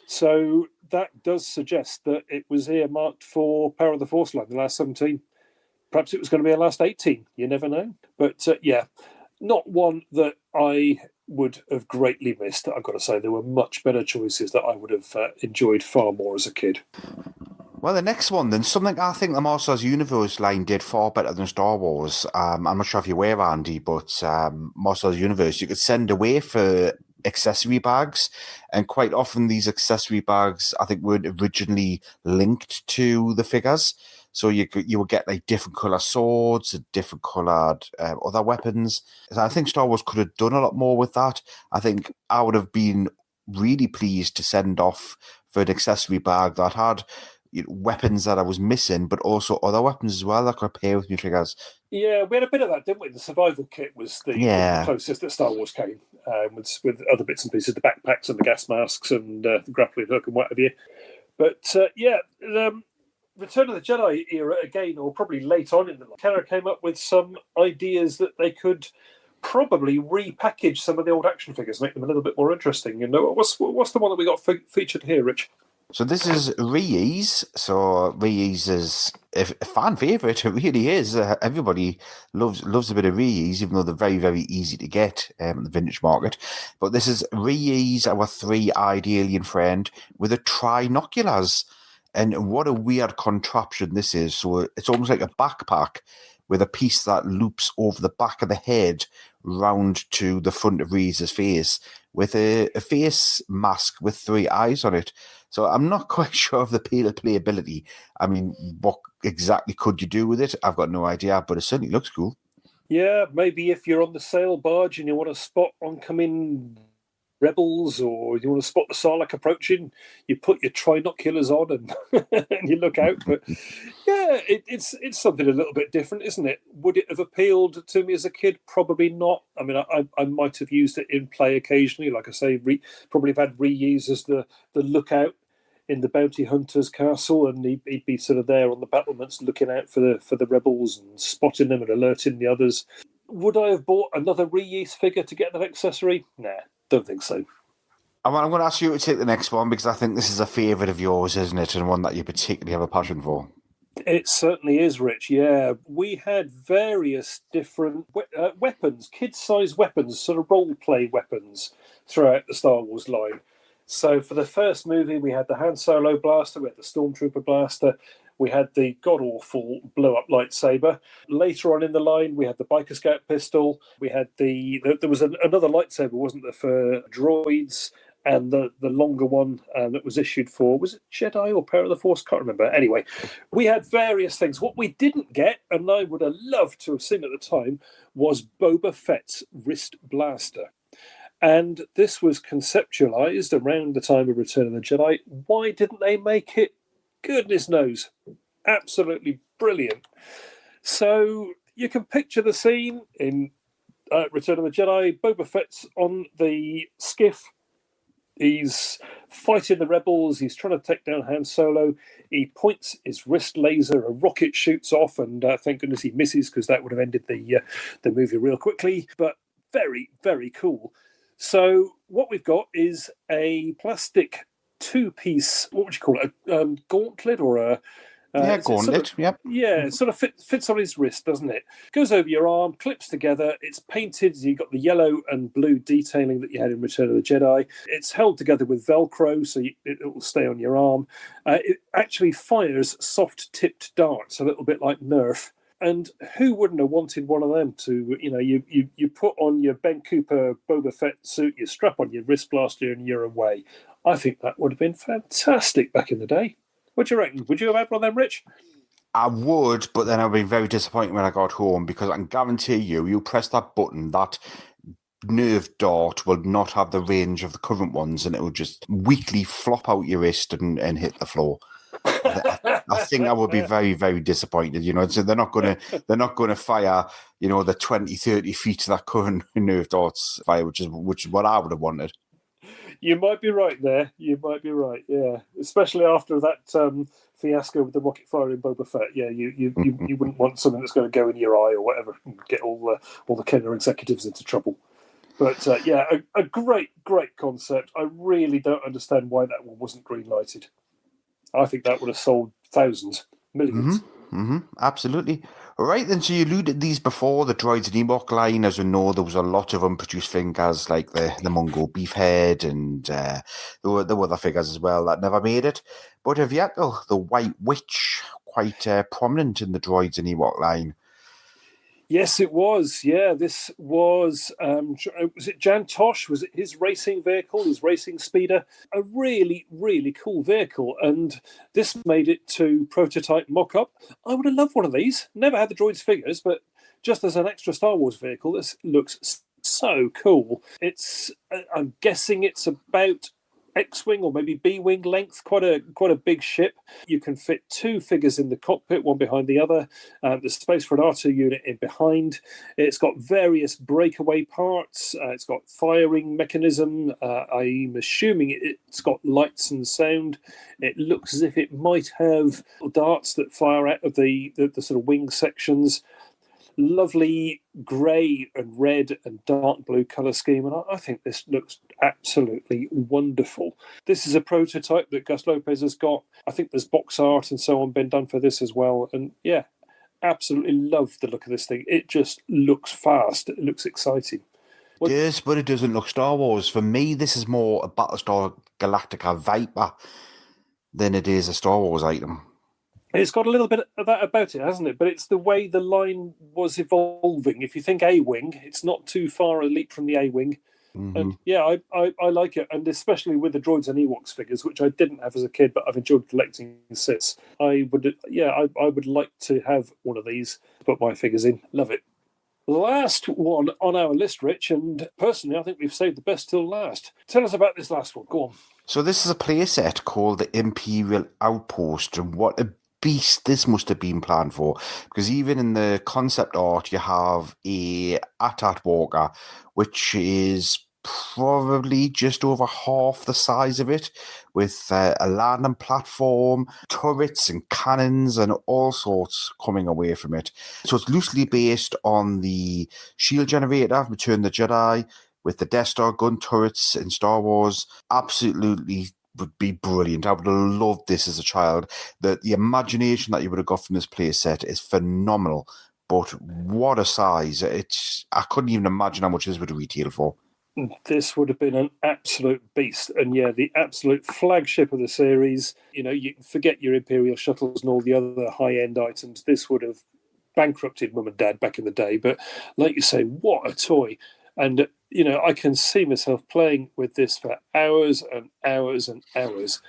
So that does suggest that it was earmarked for Power of the Force line, the last 17. Perhaps it was going to be a last 18. You never know. But yeah, not one that I would have greatly missed. I've got to say, there were much better choices that I would have enjoyed far more as a kid. Well, the next one, then, something I think the Masters Universe line did far better than Star Wars. I'm not sure if you're aware, Andy, but Masters Universe, you could send away for accessory bags, and quite often these accessory bags, I think, weren't originally linked to the figures. So you would get like different colour swords and different coloured other weapons. So I think Star Wars could have done a lot more with that. I think I would have been really pleased to send off for an accessory bag that had weapons that I was missing, but also other weapons as well that could pair with my figures. Yeah, we had a bit of that, didn't we? The survival kit was the closest that Star Wars came, with other bits and pieces, the backpacks and the gas masks and the grappling hook and what have you. But the Return of the Jedi era again, or probably late on in the Kenner came up with some ideas that they could probably repackage some of the old action figures, make them a little bit more interesting. You know, what's the one that we got featured here, Rich? So this is Reese. So Reese is a fan favourite. It really is. Everybody loves a bit of Reese, even though they're very, very easy to get in the vintage market. But this is Reese, our 3-eyed alien friend, with a trinoculars. And what a weird contraption this is. So it's almost like a backpack with a piece that loops over the back of the head round to the front of Reese's face, with a face mask with 3 eyes on it. So I'm not quite sure of the playability. I mean, what exactly could you do with it? I've got no idea, but it certainly looks cool. Yeah, maybe if you're on the sail barge and you want to spot oncoming rebels, or you want to spot the Sarlacc approaching, you put your trinoculars on and, and you look out. But yeah, it's something a little bit different, isn't it? Would it have appealed to me as a kid? Probably not. I mean, I might have used it in play occasionally. Like I say, probably have had reuse as the lookout in the bounty hunter's castle, and he'd be sort of there on the battlements looking out for the rebels and spotting them and alerting the others. Would I have bought another reuse figure to get that accessory? Nah, don't think so. I'm going to ask you to take the next one, because I think this is a favourite of yours, isn't it? And one that you particularly have a passion for. It certainly is, Rich. Yeah, we had various different weapons, kid-sized weapons, sort of role-play weapons throughout the Star Wars line. So for the first movie, we had the Han Solo blaster, we had the Stormtrooper blaster, we had the god-awful blow-up lightsaber. Later on in the line, we had the Biker Scout pistol. We had there was another lightsaber, wasn't there, for droids, and the longer one that was issued for, was it Jedi or Power of the Force? Can't remember. Anyway, we had various things. What we didn't get, and I would have loved to have seen at the time, was Boba Fett's wrist blaster. And this was conceptualized around the time of Return of the Jedi. Why didn't they make it? Goodness knows. Absolutely brilliant. So you can picture the scene in Return of the Jedi. Boba Fett's on the skiff. He's fighting the rebels. He's trying to take down Han Solo. He points his wrist laser. A rocket shoots off, and thank goodness he misses, because that would have ended the movie real quickly. But very, very cool. So what we've got is a plastic 2-piece, what would you call it, a gauntlet, or a... gauntlet, yep. Yeah, it sort of fits on his wrist, doesn't it? Goes over your arm, clips together, it's painted, you've got the yellow and blue detailing that you had in Return of the Jedi. It's held together with Velcro, so it will stay on your arm. It actually fires soft-tipped darts, a little bit like Nerf. And who wouldn't have wanted one of them to, you put on your Ben Cooper Boba Fett suit, you strap on your wrist blaster, and you're away. I think that would have been fantastic back in the day. What do you reckon? Would you have had one of them, Rich? I would, but then I'd be very disappointed when I got home, because I can guarantee you press that button, that nerve dart will not have the range of the current ones, and it will just weakly flop out your wrist and hit the floor. I think I would be very, very disappointed. So they're not going to fire, the 20, 30 feet that current nerve darts fire, which is what I would have wanted. You might be right there. You might be right. Yeah, especially after that fiasco with the rocket fire in Boba Fett. Yeah, you wouldn't want something that's going to go in your eye or whatever and get all the Kenner executives into trouble. But yeah, a great concept. I really don't understand why that one wasn't green lighted. I think that would have sold thousands, millions. Absolutely. Right then, so you alluded these before, the Droids and Ewok line. As we know, there was a lot of unproduced figures like the Mungo Beefhead, and there were other figures as well that never made it. But Aviakel, the White Witch, quite prominent in the Droids and Ewok line. Yes, it was. Yeah, this was it Jan Tosh? Was it his racing vehicle, his racing speeder? A really, really cool vehicle. And this made it to prototype mock-up. I would have loved one of these. Never had the Droids figures, but just as an extra Star Wars vehicle, this looks so cool. It's, I'm guessing it's about X-wing or maybe B-wing length, quite a big ship. You can fit two figures in the cockpit, one behind the other. There's space for an R2 unit in behind. It's got various breakaway parts. It's got firing mechanism. I'm assuming it's got lights and sound. It looks as if it might have darts that fire out of the sort of wing sections. Lovely grey and red and dark blue colour scheme, and I think this looks absolutely wonderful. This is a prototype that Gus Lopez has got. I think there's box art and so on been done for this as well, and yeah, absolutely love the look of this thing. It just looks fast. It looks exciting. Yes, but it doesn't look Star Wars. For me, this is more a Battlestar Galactica Viper than it is a Star Wars item. It's got a little bit of that about it, hasn't it? But it's the way the line was evolving. If you think A-Wing, it's not too far a leap from the A-Wing. Mm-hmm. And yeah, I like it. And especially with the Droids and Ewoks figures, which I didn't have as a kid, but I've enjoyed collecting since. I would like to have one of these, put my figures in. Love it. Last one on our list, Rich, and personally, I think we've saved the best till last. Tell us about this last one. Go on. So this is a playset called the Imperial Outpost, and what a beast this must have been planned for, because even in the concept art you have a AT-AT walker, which is probably just over half the size of it, with a landing platform, turrets and cannons and all sorts coming away from it. So it's loosely based on the shield generator, Return of the Jedi, with the Death Star gun turrets in Star Wars. Absolutely would be brilliant. I would have loved this as a child. The imagination that you would have got from this playset is phenomenal. But what a size. I couldn't even imagine how much this would retail for. This would have been an absolute beast. And yeah, the absolute flagship of the series. You know, you can forget your Imperial shuttles and all the other high-end items. This would have bankrupted Mum and Dad back in the day. But like you say, what a toy. And, you know, I can see myself playing with this for hours and hours and hours.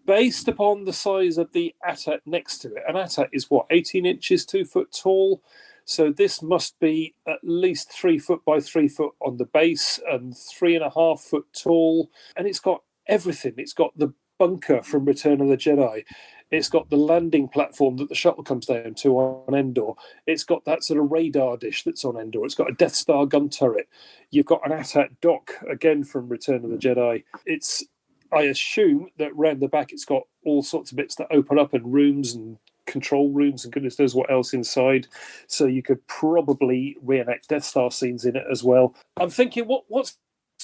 Based upon the size of the AT-AT next to it. An AT-AT is what, 18 inches, 2 foot tall? So this must be at least 3 foot by 3 foot on the base and 3.5 foot tall. And it's got everything. It's got the bunker from Return of the Jedi. It's got the landing platform that the shuttle comes down to on Endor. It's got that sort of radar dish that's on Endor. It's got a Death Star gun turret. You've got an AT-AT dock, again from Return of the Jedi. I assume that round the back it's got all sorts of bits that open up and rooms and control rooms and goodness knows what else inside. So you could probably reenact Death Star scenes in it as well. I'm thinking, what's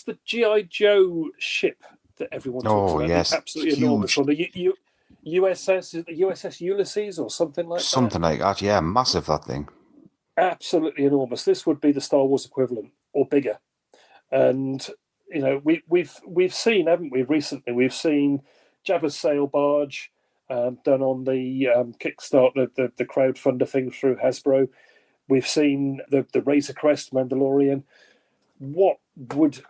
the G.I. Joe ship that everyone talks about? Yes, absolutely enormous one. The USS Ulysses or something like that. Something like that, yeah. Massive, that thing. Absolutely enormous. This would be the Star Wars equivalent or bigger. And you know, we've seen, haven't we? Recently, we've seen Jabba's sail barge done on the Kickstart, the crowdfunder thing through Hasbro. We've seen the Razor Crest Mandalorian. What would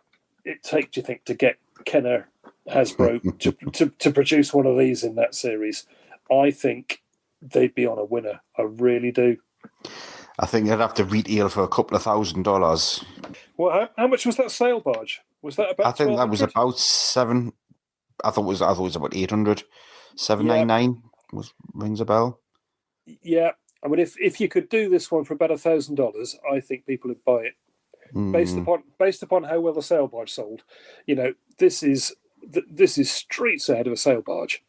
it take, do you think, to get Kenner Hasbro to produce one of these in that series? I think they'd be on a winner. I really do. I think they'd have to retail for a couple of $1,000s. Well, how much was that sail barge? Was that about? I think that was about $7. I thought it was about 800. 799 rings a bell. Yeah, I mean, if you could do this one for about $1,000, I think people would buy it. Based upon how well the sail barge sold, you know, this is streets ahead of a sail barge.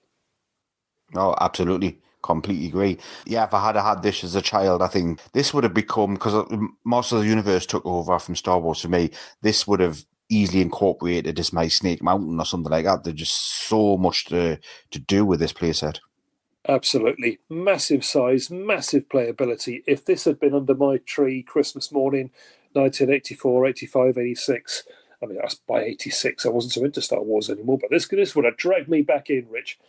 Oh, absolutely. Completely agree. Yeah, if I had this as a child, I think this would have become, because most of the universe took over from Star Wars for me, this would have easily incorporated as my Snake Mountain or something like that. There's just so much to do with this playset. Absolutely. Massive size, massive playability. If this had been under my tree Christmas morning, 1984, 85, 86, I mean, that's by 86, I wasn't so into Star Wars anymore, but this would have dragged me back in, Rich.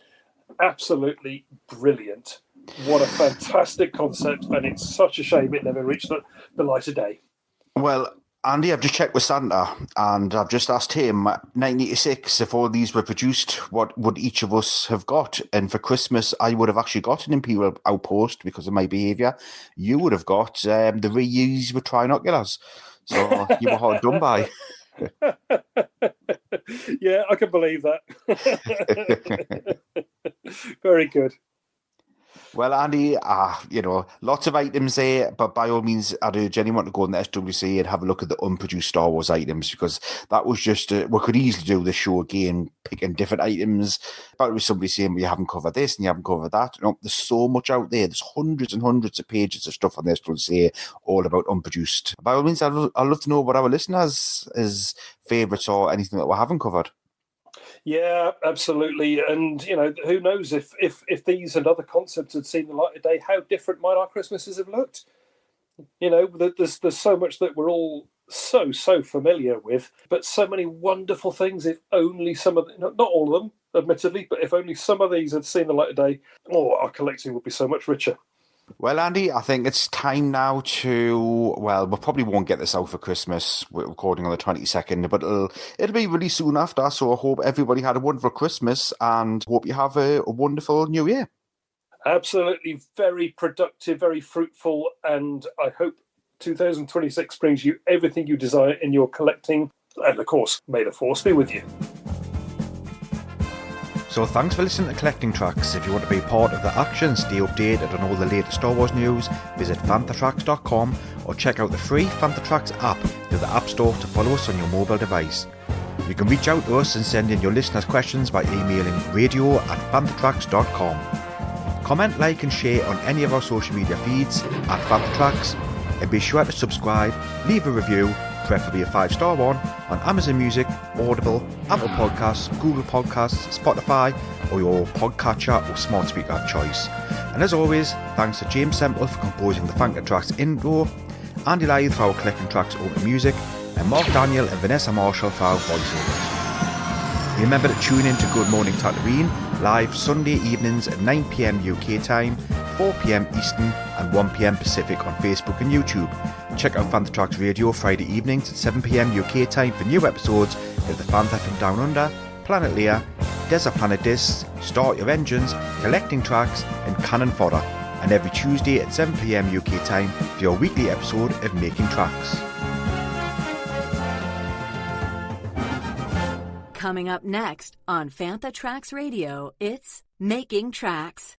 Absolutely brilliant. What a fantastic concept, and it's such a shame it never reached the light of day. Well, Andy, I've just checked with Santa, and I've just asked him, 1986, if all these were produced, what would each of us have got? And for Christmas, I would have actually got an Imperial Outpost because of my behaviour. You would have got the reuse with trinoculars. So you were hard done by. Yeah, I can believe that. Very good. Well, Andy, lots of items there, but by all means, I'd urge anyone to go on the SWC and have a look at the unproduced Star Wars items, because that was just, we could easily do this show again, picking different items, but with somebody saying, well, you haven't covered this and you haven't covered that. There's so much out there. There's hundreds and hundreds of pages of stuff on the SWC all about unproduced. By all means, I'd love to know what our listeners' favourites or anything that we haven't covered. Yeah, absolutely. And, who knows if these and other concepts had seen the light of day, how different might our Christmases have looked? There's so much that we're all so familiar with, but so many wonderful things. If only some of not all of them, admittedly, but if only some of these had seen the light of day, our collecting would be so much richer. Well, Andy, I think it's time now to, we probably won't get this out for Christmas. We're recording on the 22nd, but it'll be really soon after. So I hope everybody had a wonderful Christmas and hope you have a wonderful New Year. Absolutely. Very productive, very fruitful. And I hope 2026 brings you everything you desire in your collecting. And of course, may the force be with you. So thanks for listening to Collecting Tracks. If you want to be part of the action, stay updated on all the latest Star Wars news, visit fanthatracks.com or check out the free Fantha Tracks app through the App Store to follow us on your mobile device. You can reach out to us and send in your listeners' questions by emailing radio@fanthatracks.com. Comment, like and share on any of our social media feeds @FanthaTracks, and be sure to subscribe, leave a review, preferably a 5-star one, on Amazon Music, Audible, Apple Podcasts, Google Podcasts, Spotify, or your podcatcher or smart speaker of choice. And as always, thanks to James Semple for composing the Fantha Tracks intro, Andy Lythe for our Collecting Tracks opening music, and Mark Daniel and Vanessa Marshall for our voiceovers. Remember to tune in to Good Morning Tatooine, live Sunday evenings at 9 p.m. UK time, 4 p.m. Eastern and 1 p.m. Pacific on Facebook and YouTube. Check out Fantha Tracks Radio Friday evenings at 7 p.m. UK time for new episodes of The Fantha from Down Under, Planet Leia, Desert Planet Discs, Start Your Engines, Collecting Tracks and Cannon Fodder, and every Tuesday at 7 p.m. UK time for your weekly episode of Making Tracks. Coming up next on Fantha Tracks Radio, it's Making Tracks.